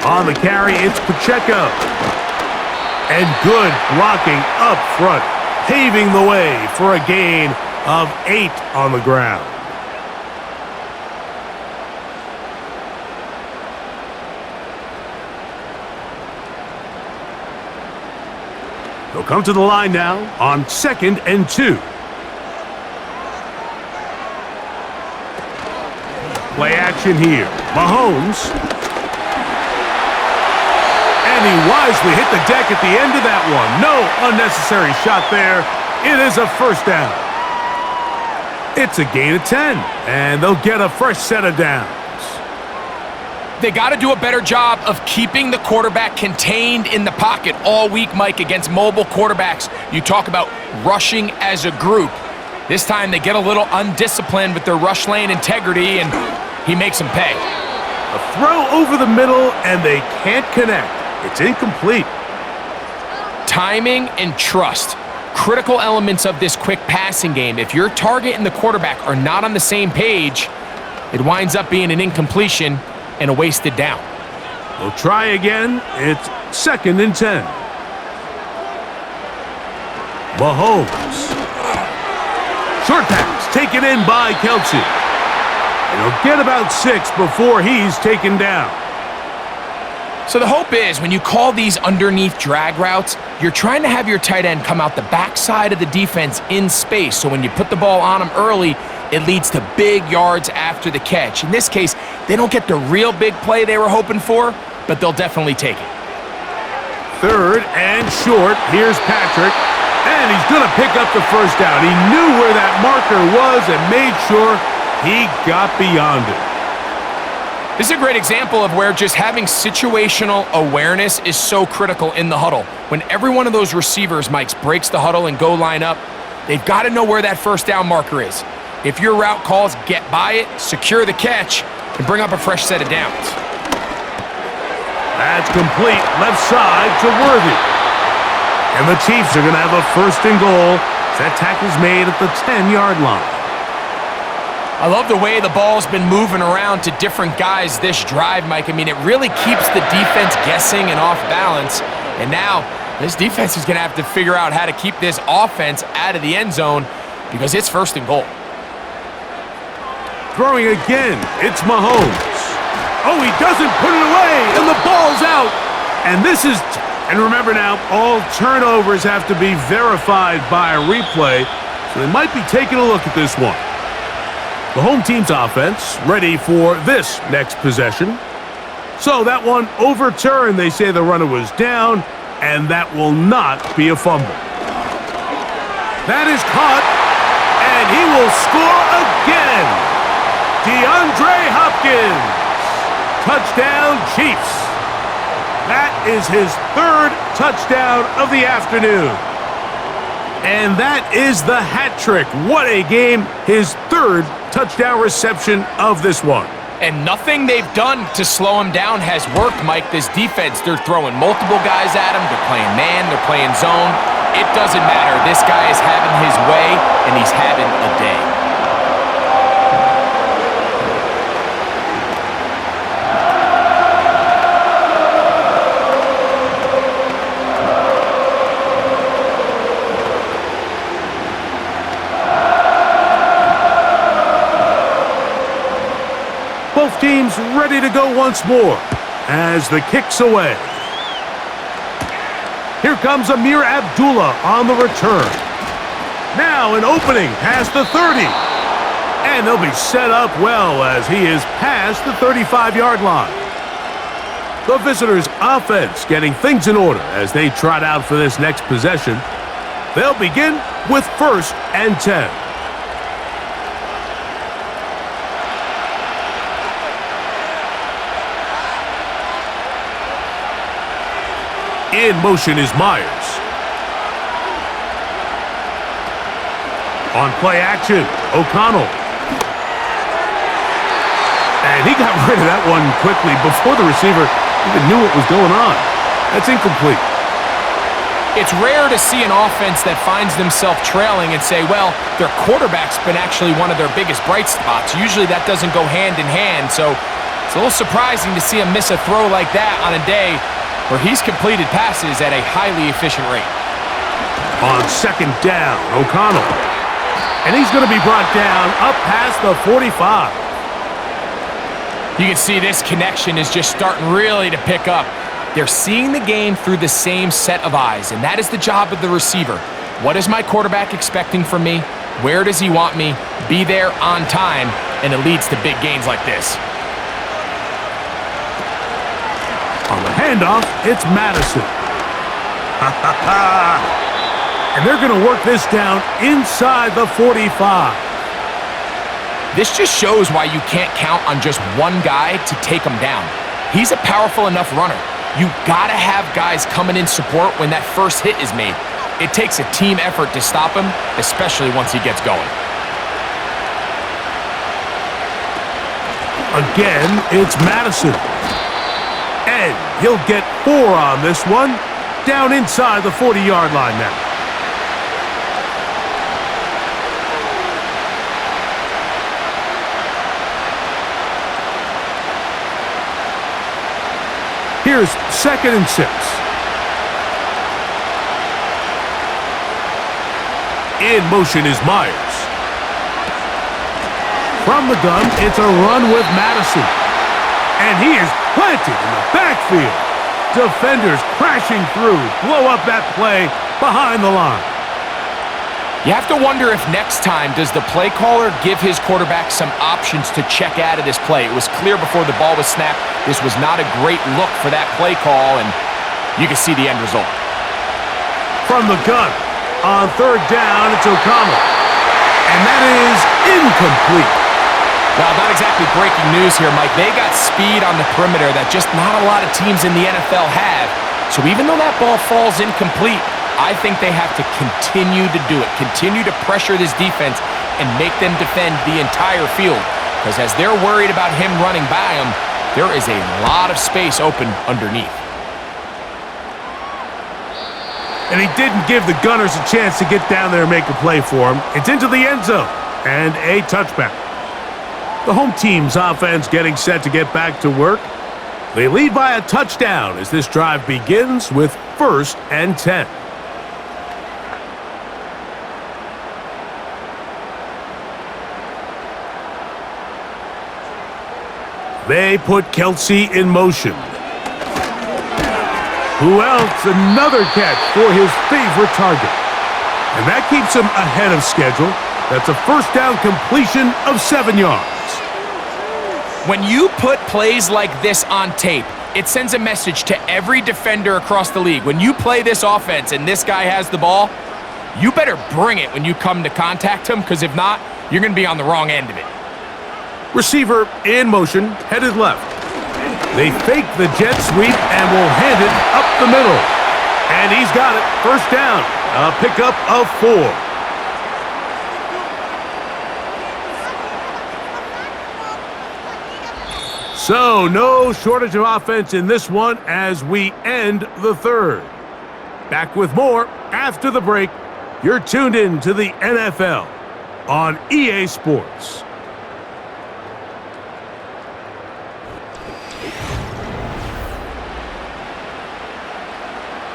On the carry, it's Pacheco. And good blocking up front, paving the way for a gain of 8 on the ground. They'll come to the line now on 2nd and 2. Play action here. Mahomes. And he wisely hit the deck at the end of that one. No unnecessary shot there. It is a 1st down. It's a gain of 10, and they'll get a fresh set of downs. they got to do a better job of keeping the quarterback contained in the pocket all week, Mike, against mobile quarterbacks. You talk about rushing as a group. This time they get a little undisciplined with their rush lane integrity, and he makes them pay. A throw over the middle, and they can't connect. It's incomplete. Timing and trust, critical elements of this quick passing game. If your target and the quarterback are not on the same page, it winds up being an incompletion and a wasted down. We'll try again. It's 2nd and 10. Mahomes. Short pass taken in by Kelsey. And he'll get about 6 before he's taken down. So the hope is when you call these underneath drag routes, you're trying to have your tight end come out the backside of the defense in space. So when you put the ball on him early, it leads to big yards after the catch. In this case, they don't get the real big play they were hoping for, but they'll definitely take it. 3rd and short. Here's Patrick. And he's going to pick up the first down. He knew where that marker was and made sure he got beyond it. This is a great example of where just having situational awareness is so critical in the huddle. When every one of those receivers, Mike, breaks the huddle and go line up, they've got to know where that first down marker is. If your route calls, get by it, secure the catch, and bring up a fresh set of downs. That's complete. Left side to Worthy. And the Chiefs are going to have a 1st and goal. That tackle's made at the 10-yard line. I love the way the ball's been moving around to different guys this drive, Mike. I mean, it really keeps the defense guessing and off balance. And now, this defense is going to have to figure out how to keep this offense out of the end zone because it's 1st and goal. Throwing again, it's Mahomes. Oh, he doesn't put it away, and the ball's out. And this is, and remember now, all turnovers have to be verified by a replay, so they might be taking a look at this one. The home team's offense ready for this next possession. So that one overturned. They say the runner was down, and that will not be a fumble. That is caught, and he will score again. DeAndre Hopkins. Touchdown, Chiefs. That is his 3rd touchdown of the afternoon. And that is the hat trick. What a game. His 3rd touchdown reception of this one. And nothing they've done to slow him down has worked, Mike. This defense, they're throwing multiple guys at him. They're playing man. They're playing zone. It doesn't matter. This guy is having his way, and he's having a day. Both teams ready to go once more as the kick's away. Here comes Amir Abdullah on the return. Now an opening past the 30. And they'll be set up well as he is past the 35-yard line. The visitors' offense getting things in order as they trot out for this next possession. They'll begin with 1st and 10. In motion is Myers. On play action, O'Connell. And he got rid of that one quickly before the receiver even knew what was going on. That's incomplete. It's rare to see an offense that finds themselves trailing and say, well, their quarterback's been actually one of their biggest bright spots. Usually that doesn't go hand in hand, so it's a little surprising to see him miss a throw like that on a day where he's completed passes at a highly efficient rate. On 2nd down, O'Connell. And he's going to be brought down up past the 45. You can see this connection is just starting really to pick up. They're seeing the game through the same set of eyes, and that is the job of the receiver. What is my quarterback expecting from me? Where does he want me? Be there on time, and it leads to big gains like this. On the handoff, it's Madison. And they're going to work this down inside the 45. This just shows why you can't count on just one guy to take them down. He's a powerful enough runner. You gotta have guys coming in support when that first hit is made. It takes a team effort to stop him, especially once he gets going. Again, it's Madison. And he'll get 4 on this one. Down inside the 40-yard line now. Here's 2nd and 6. In motion is Myers. From the gun, it's a run with Madison. And he is planted in the backfield. Defenders crashing through, blow up that play behind the line. You have to wonder if next time does the play caller give his quarterback some options to check out of this play. It was clear before the ball was snapped this was not a great look for that play call, and you can see the end result. From the gun, on 3rd down, it's O'Connell. And that is incomplete. Well, not exactly breaking news here, Mike. They got speed on the perimeter that just not a lot of teams in the NFL have. So even though that ball falls incomplete, I think they have to continue to do it, continue to pressure this defense and make them defend the entire field. Because as they're worried about him running by them, there is a lot of space open underneath. And he didn't give the Gunners a chance to get down there and make a play for him. It's into the end zone and a touchback. The home team's offense getting set to get back to work. They lead by a touchdown as this drive begins with 1st and 10. They put Kelsey in motion. Who else? Another catch for his favorite target. And that keeps him ahead of schedule. That's a 1st down completion of 7 yards. When you put plays like this on tape, it sends a message to every defender across the league. When you play this offense and this guy has the ball, you better bring it when you come to contact him, because if not, you're going to be on the wrong end of it. Receiver in motion, headed left. They fake the jet sweep and will hand it up the middle. And he's got it. 1st down. A pickup of 4. So, no shortage of offense in this one as we end the 3rd. Back with more after the break. You're tuned in to the NFL on EA Sports.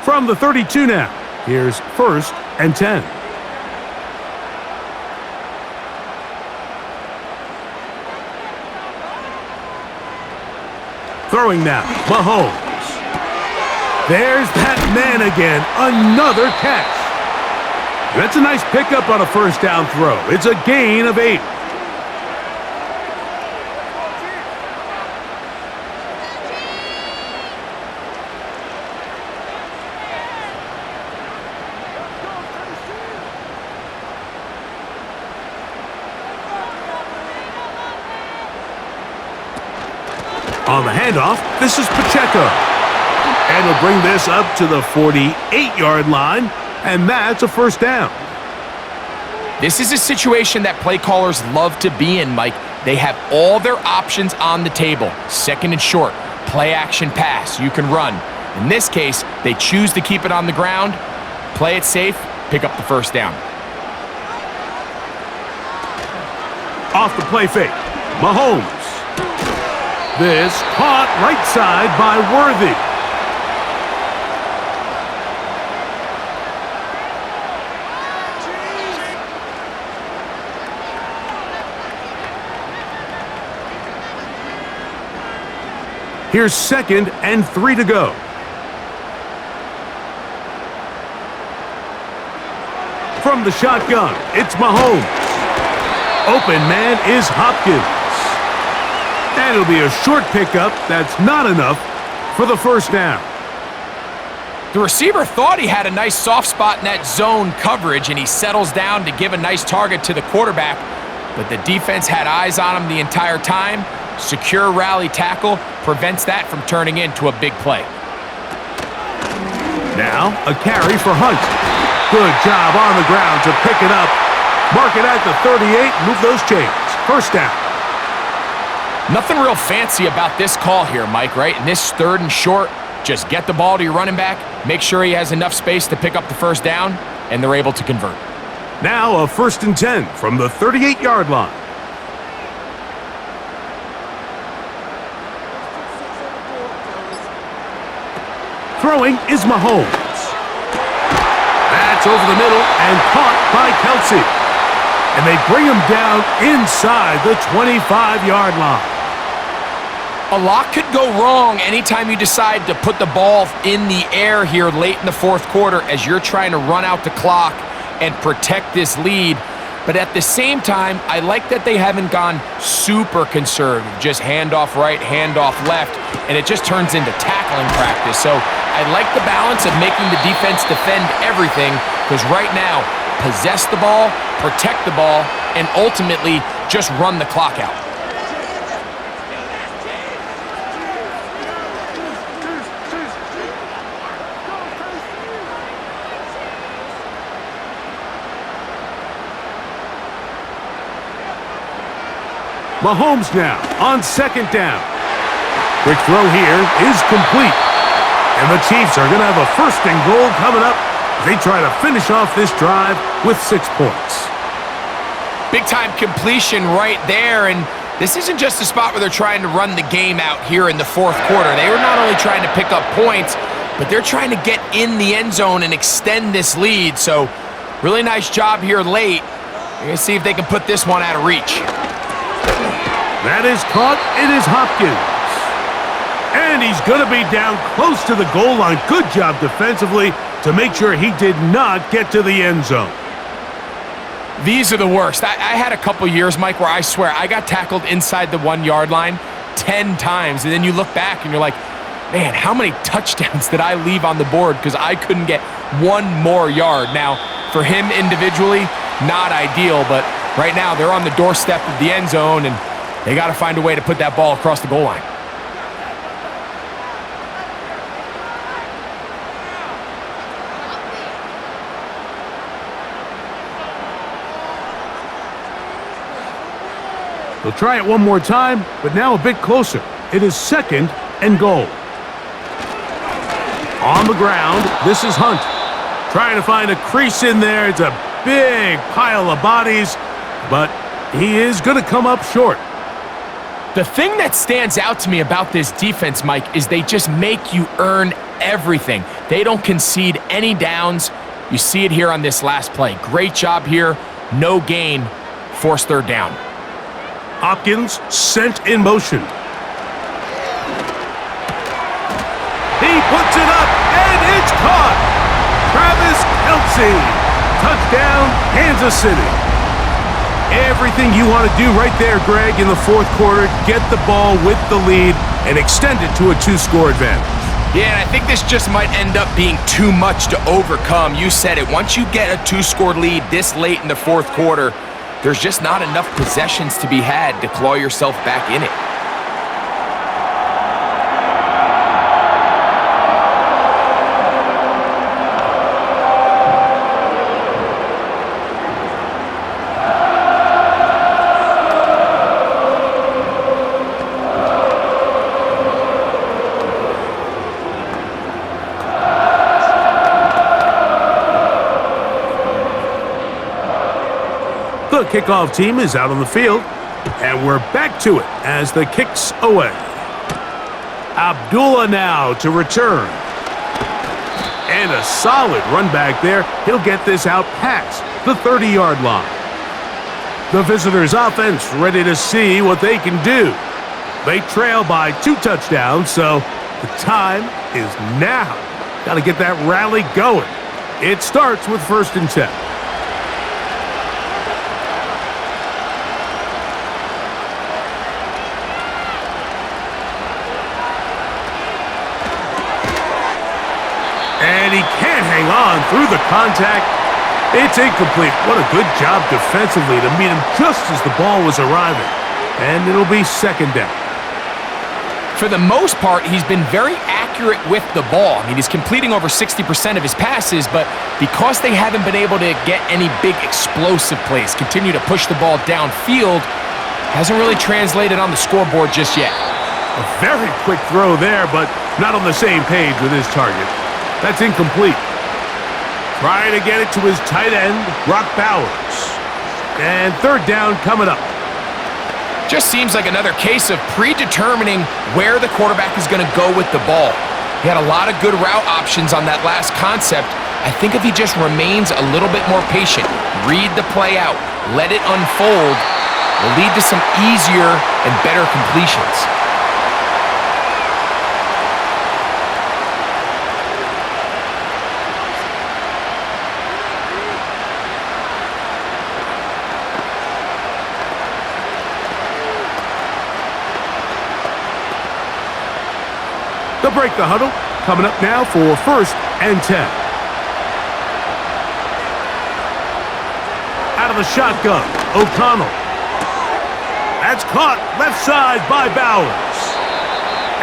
From the 32 now, here's 1st and 10. Throwing now, Mahomes. There's that man again, another catch. That's a nice pickup on a 1st down throw. It's a gain of 8. On the handoff, this is Pacheco. And he'll bring this up to the 48-yard line, and that's a 1st down. This is a situation that play callers love to be in, Mike. They have all their options on the table. 2nd and short, play action pass, you can run. In this case, they choose to keep it on the ground, play it safe, pick up the 1st down. Off the play fake, Mahomes. This caught right side by Worthy. Here's 2nd and 3 to go. From the shotgun, it's Mahomes. Open man is Hopkins. And it'll be a short pickup. That's not enough for the 1st down. The receiver thought he had a nice soft spot in that zone coverage, and he settles down to give a nice target to the quarterback. But the defense had eyes on him the entire time. Secure rally tackle, prevents that from turning into a big play. Now, a carry for Hunt. Good job on the ground to pick it up. Mark it at the 38, move those chains. First down. Nothing real fancy about this call here, Mike, right? In this 3rd and short, just get the ball to your running back, make sure he has enough space to pick up the first down, and they're able to convert. Now a 1st and 10 from the 38-yard line. Throwing is Mahomes. That's over the middle and caught by Kelsey. And they bring him down inside the 25-yard line. A lot could go wrong anytime you decide to put the ball in the air here late in the 4th quarter as you're trying to run out the clock and protect this lead. But at the same time, I like that they haven't gone super conservative, just handoff right, handoff left, and it just turns into tackling practice. So I like the balance of making the defense defend everything, because right now, possess the ball, protect the ball, and ultimately just run the clock out. Mahomes now on 2nd down. Quick throw here is complete. And the Chiefs are going to have a 1st and goal coming up. They try to finish off this drive with 6 points. Big-time completion right there, and this isn't just a spot where they're trying to run the game out here in the 4th quarter. They were not only trying to pick up points, but they're trying to get in the end zone and extend this lead. So really nice job here late. We're going to see if they can put this one out of reach. That is caught. It is Hopkins. And he's going to be down close to the goal line. Good job defensively to make sure he did not get to the end zone. These are the worst. I had a couple years, Mike, where I swear I got tackled inside the 1-yard line 10 times. And then you look back and you're like, man, how many touchdowns did I leave on the board because I couldn't get one more yard? Now, for him individually, not ideal, but right now they're on the doorstep of the end zone, and they got to find a way to put that ball across the goal line. They'll try it one more time, but now a bit closer. It is 2nd and goal. On the ground, this is Hunt. Trying to find a crease in there. It's a big pile of bodies, but he is going to come up short. The thing that stands out to me about this defense, Mike, is they just make you earn everything. They don't concede any downs. You see it here on this last play. Great job here. No gain. Forced 3rd down. Hopkins sent in motion. He puts it up, and it's caught. Travis Kelce. Touchdown, Kansas City. Everything you want to do right there, Greg, in the 4th quarter. Get the ball with the lead and extend it to a 2-score advantage. Yeah, and I think this just might end up being too much to overcome. You said it. Once you get a 2-score lead this late in the 4th quarter, there's just not enough possessions to be had to claw yourself back in it. The kickoff team is out on the field, and we're back to it as the kick's away. Abdullah now to return. And a solid run back there. He'll get this out past the 30-yard line. The visitors' offense ready to see what they can do. They trail by 2 touchdowns, so the time is now. Got to get that rally going. It starts with 1st and 10. And he can't hang on through the contact. It's incomplete. What a good job defensively to meet him just as the ball was arriving. And it'll be 2nd down. For the most part, he's been very accurate with the ball. I mean, he's completing over 60% of his passes, but because they haven't been able to get any big explosive plays, continue to push the ball downfield, hasn't really translated on the scoreboard just yet. A very quick throw there, but not on the same page with his target. That's incomplete. Trying to get it to his tight end, Brock Bowers. And third down coming up. Just seems like another case of predetermining where the quarterback is going to go with the ball. He had a lot of good route options on that last concept. I think if he just remains a little bit more patient, read the play out, let it unfold, will lead to some easier and better completions. They'll break the huddle. Coming up now for 1st and 10. Out of the shotgun, O'Connell. That's caught left side by Bowers.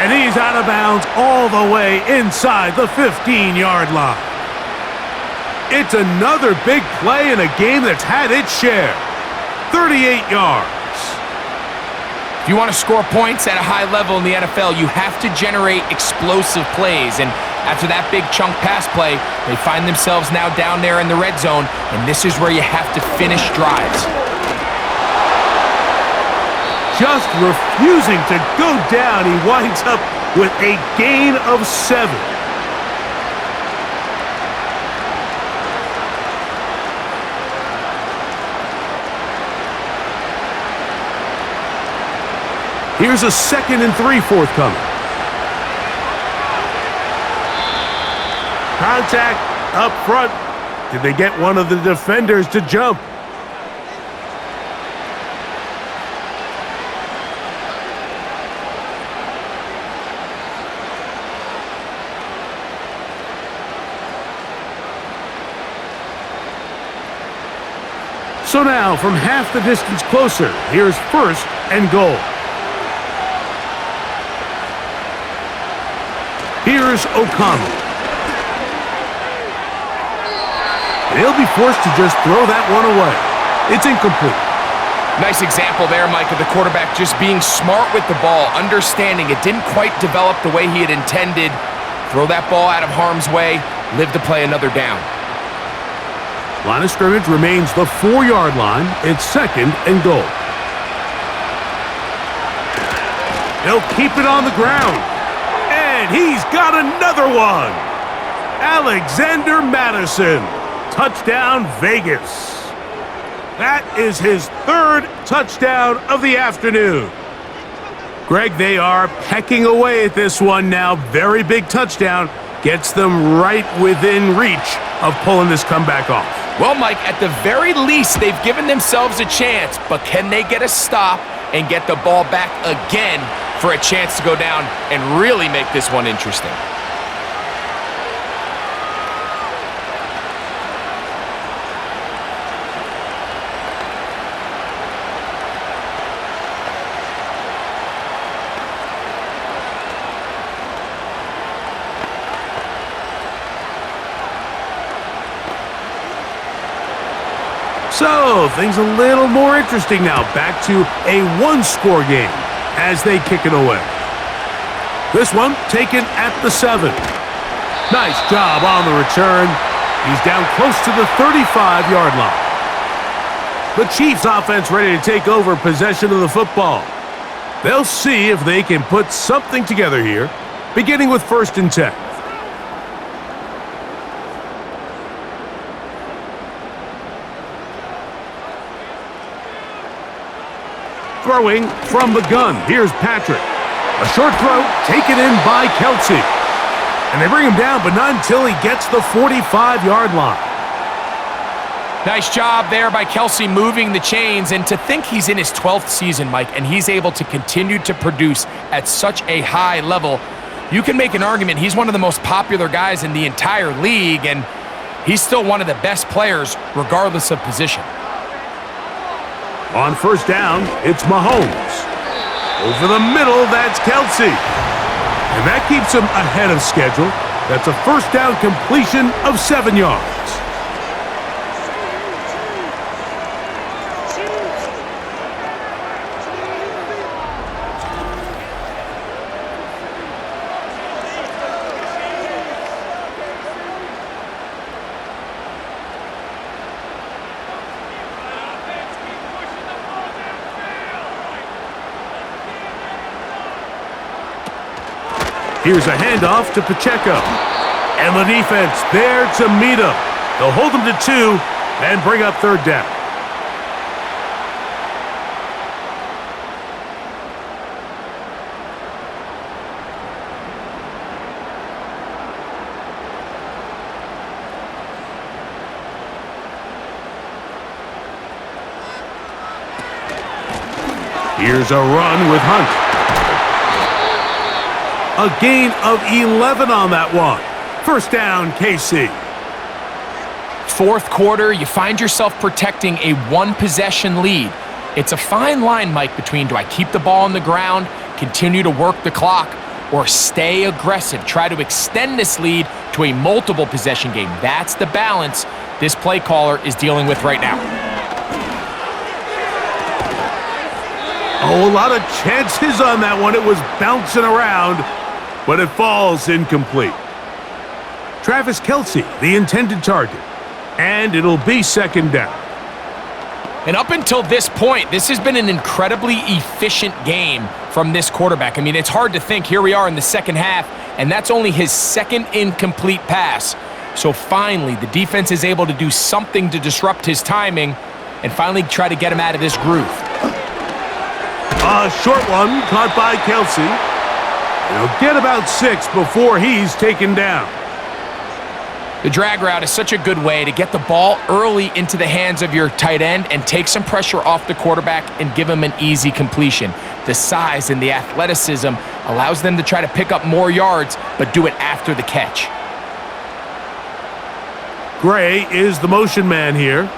And he's out of bounds all the way inside the 15-yard line. It's another big play in a game that's had its share. 38 yards. If you want to score points at a high level in the NFL, you have to generate explosive plays. And after that big chunk pass play, they find themselves now down there in the red zone, and this is where you have to finish drives. Just refusing to go down, he winds up with a gain of 7. Here's a 2nd and 3 forthcoming. Contact up front. Did they get one of the defenders to jump? So now, from half the distance closer, here's 1st and goal. Here's O'Connell. He'll be forced to just throw that one away. It's incomplete. Nice example there, Mike, of the quarterback just being smart with the ball, understanding it didn't quite develop the way he had intended. Throw that ball out of harm's way, live to play another down. Line of scrimmage remains the 4-yard line. It's 2nd and goal. They'll keep it on the ground. And he's got another one. Alexander Madison. Touchdown, Vegas. That is his 3rd touchdown of the afternoon. Greg, they are pecking away at this one now. Very big touchdown. Gets them right within reach of pulling this comeback off. Well, Mike, at the very least, they've given themselves a chance, but can they get a stop and get the ball back again for a chance to go down and really make this one interesting? So, things a little more interesting now. Back to a 1-score game as they kick it away. This one taken at the 7. Nice job on the return. He's down close to the 35-yard line. The Chiefs offense ready to take over possession of the football. They'll see if they can put something together here, beginning with 1st and 10. Throwing from the gun. Here's Patrick. A short throw taken in by Kelsey. And they bring him down, but not until he gets the 45-yard line. Nice job there by Kelsey moving the chains. And to think he's in his 12th season, Mike, and he's able to continue to produce at such a high level, you can make an argument he's one of the most popular guys in the entire league, and he's still one of the best players regardless of position. On 1st down, it's Mahomes. Over the middle, that's Kelsey. And that keeps him ahead of schedule. That's a first down completion of 7 yards. Here's a handoff to Pacheco. And the defense there to meet him. They'll hold him to 2 and bring up third down. Here's a run with Hunt. A gain of 11 on that one. First down, KC. Fourth quarter, you find yourself protecting a one-possession lead. It's a fine line, Mike, between do I keep the ball on the ground, continue to work the clock, or stay aggressive, try to extend this lead to a multiple-possession game. That's the balance this play caller is dealing with right now. Oh, a lot of chances on that one. It was bouncing around, but it falls incomplete. Travis Kelce, the intended target, and it'll be second down. And up until this point, this has been an incredibly efficient game from this quarterback. I mean, it's hard to think. Here we are in the second half, and that's only his second incomplete pass. So finally, the defense is able to do something to disrupt his timing and finally try to get him out of this groove. A short one caught by Kelce. He'll get about 6 before he's taken down. The drag route is such a good way to get the ball early into the hands of your tight end and take some pressure off the quarterback and give him an easy completion. The size and the athleticism allows them to try to pick up more yards, but do it after the catch. Gray is the motion man here.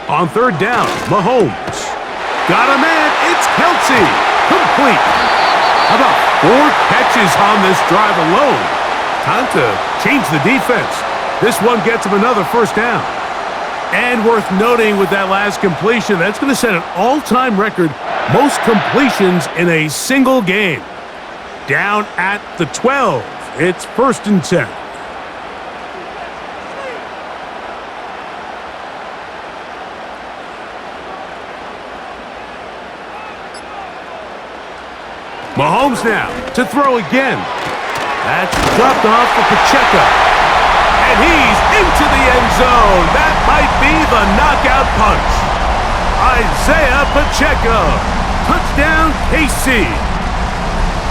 On third down, Mahomes. Got a man, it's Kelce. Complete. How about 4 catches on this drive alone? Time to change the defense. This one gets him another first down. And worth noting with that last completion, that's going to set an all-time record, most completions in a single game. Down at the 12. It's 1st and 10. Mahomes now to throw again. That's dropped off for Pacheco. And he's into the end zone. That might be the knockout punch. Isiah Pacheco. Touchdown, KC.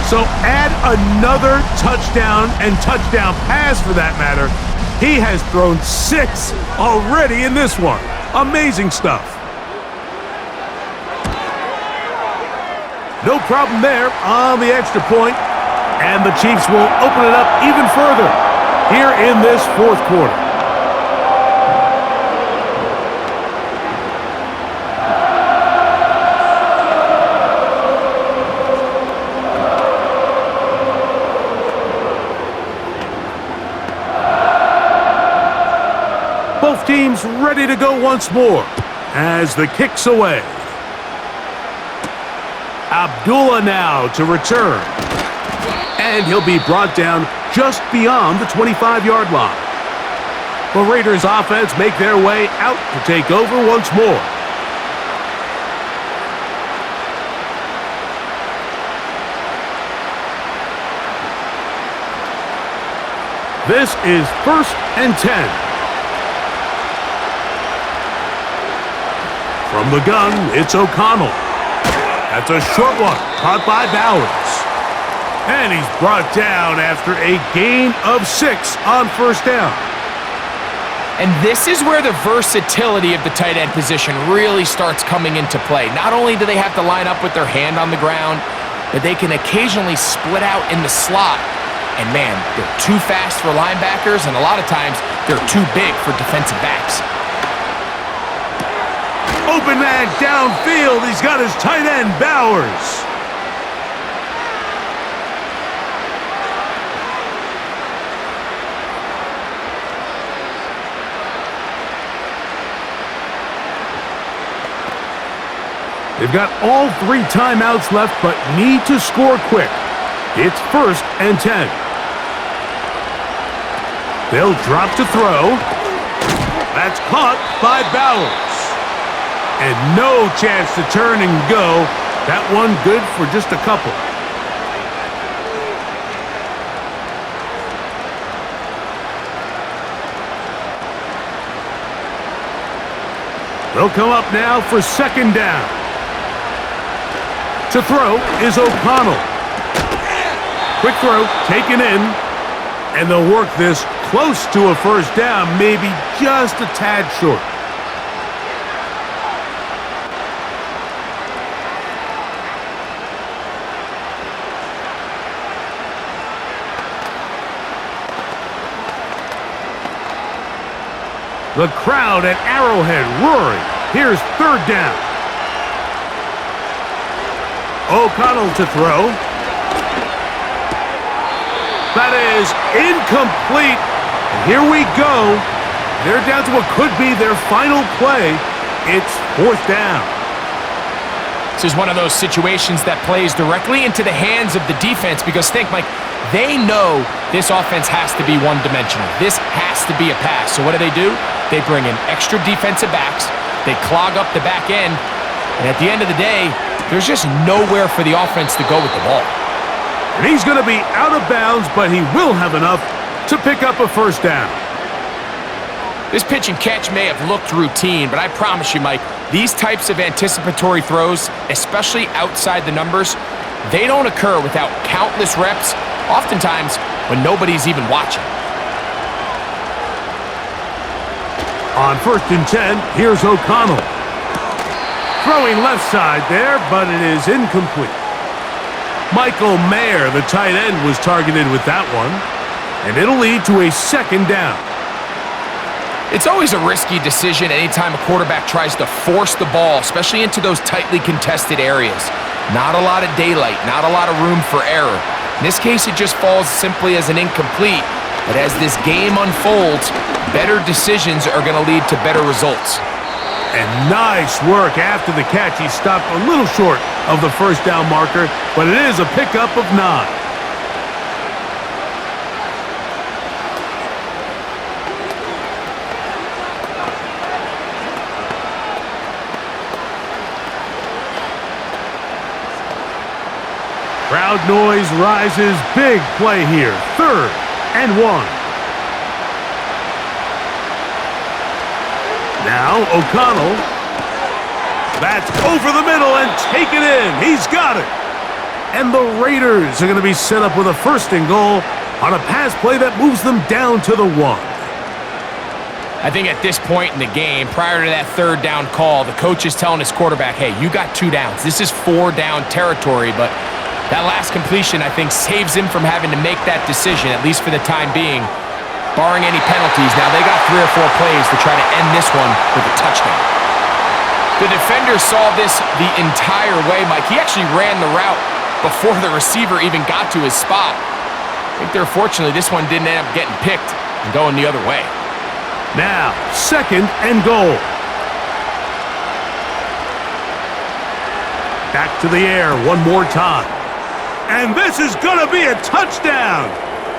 So add another touchdown and touchdown pass for that matter. He has thrown 6 already in this one. Amazing stuff. No problem there on the extra point, and the Chiefs will open it up even further here in this fourth quarter. Both teams ready to go once more as the kick's away. Abdullah now to return. And he'll be brought down just beyond the 25-yard line. The Raiders offense make their way out to take over once more. This is 1st and 10. From the gun, it's O'Connell. That's a short one, caught by Bowers. And he's brought down after a gain of 6 on first down. And this is where the versatility of the tight end position really starts coming into play. Not only do they have to line up with their hand on the ground, but they can occasionally split out in the slot. And man, they're too fast for linebackers, and a lot of times they're too big for defensive backs. Open man downfield. He's got his tight end, Bowers. They've got all 3 timeouts left, but need to score quick. It's 1st and 10. They'll drop to throw. That's caught by Bowers. And no chance to turn and go. That one good for just a couple. They'll come up now for 2nd down. To throw is O'Connell. Quick throw, taken in. And they'll work this close to a 1st down, maybe just a tad short. The crowd at Arrowhead roaring. Here's 3rd down. O'Connell to throw. That is incomplete. And here we go. They're down to what could be their final play. It's 4th down. This is one of those situations that plays directly into the hands of the defense because think, Mike, they know this offense has to be one-dimensional. This has to be a pass. So what do? They bring in extra defensive backs. They clog up the back end. And at the end of the day, there's just nowhere for the offense to go with the ball. And he's going to be out of bounds, but he will have enough to pick up a 1st down. This pitch and catch may have looked routine, but I promise you, Mike, these types of anticipatory throws, especially outside the numbers, they don't occur without countless reps, oftentimes when nobody's even watching. On 1st and 10, here's O'Connell. Throwing left side there, but it is incomplete. Michael Mayer, the tight end, was targeted with that one, and it'll lead to a 2nd down. It's always a risky decision anytime a quarterback tries to force the ball, especially into those tightly contested areas. Not a lot of daylight, not a lot of room for error. In this case, it just falls simply as an incomplete, but as this game unfolds, better decisions are going to lead to better results. And nice work after the catch. He stopped a little short of the 1st down marker, but it is a pickup of 9. Crowd noise rises. Big play here. 3rd and 1. Now O'Connell. That's over the middle and taken in. He's got it. And the Raiders are going to be set up with a 1st and goal on a pass play that moves them down to the 1. I think at this point in the game, prior to that 3rd down call, the coach is telling his quarterback, hey, you got 2 downs. This is 4 down territory, but that last completion, I think, saves him from having to make that decision, at least for the time being. Barring any penalties, now they got 3 or 4 plays to try to end this one with a touchdown. The defender saw this the entire way, Mike. He actually ran the route before the receiver even got to his spot. I think fortunately this one didn't end up getting picked and going the other way. Now, 2nd and goal. Back to the air one more time. And this is going to be a touchdown.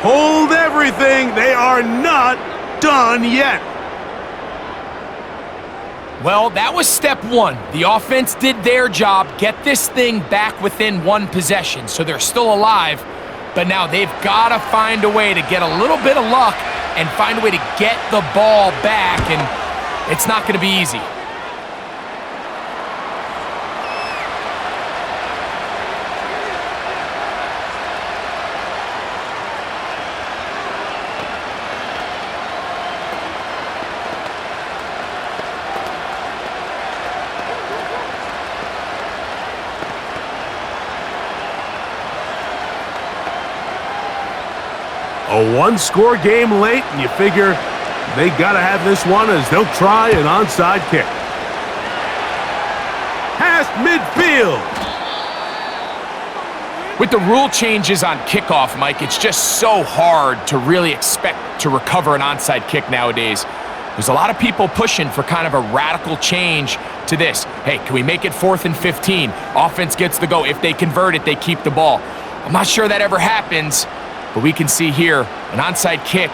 Hold everything. They are not done yet. Well, that was step 1. The offense did their job, get this thing back within 1 possession, so they're still alive. But now they've got to find a way to get a little bit of luck and find a way to get the ball back, and it's not going to be easy. A 1-score game late, and you figure they got to have this one as they'll try an onside kick. Past midfield. With the rule changes on kickoff, Mike, it's just so hard to really expect to recover an onside kick nowadays. There's a lot of people pushing for kind of a radical change to this. Hey, can we make it 4th and 15? Offense gets the go. If they convert it, they keep the ball. I'm not sure that ever happens, but we can see here an onside kick,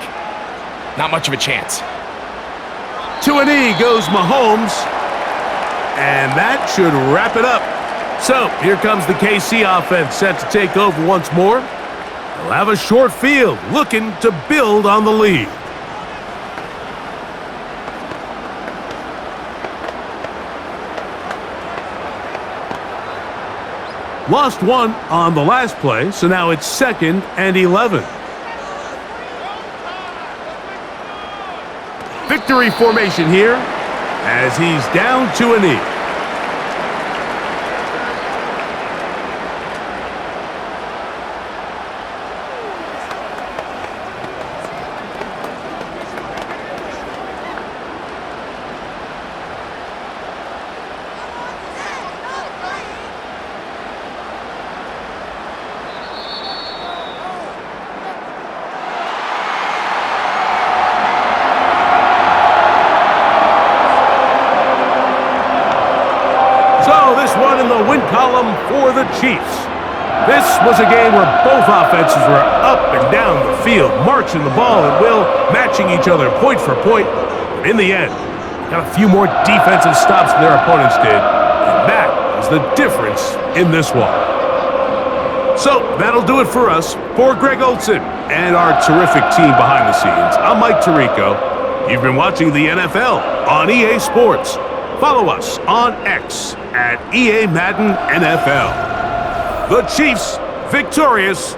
not much of a chance. To an E goes Mahomes, and that should wrap it up. So here comes the KC offense set to take over once more. They'll have a short field looking to build on the lead. Lost one on the last play, so now it's 2nd and 11. Victory formation here as he's down to a knee. One in the win column for the Chiefs. This was a game where both offenses were up and down the field, marching the ball at will, matching each other point for point. But in the end, got a few more defensive stops than their opponents did, and that was the difference in this one. So that'll do it for us. For Greg Olson and our terrific team behind the scenes, I'm Mike Tirico. You've been watching the NFL on EA Sports. Follow us on X at EA Madden NFL. The Chiefs victorious.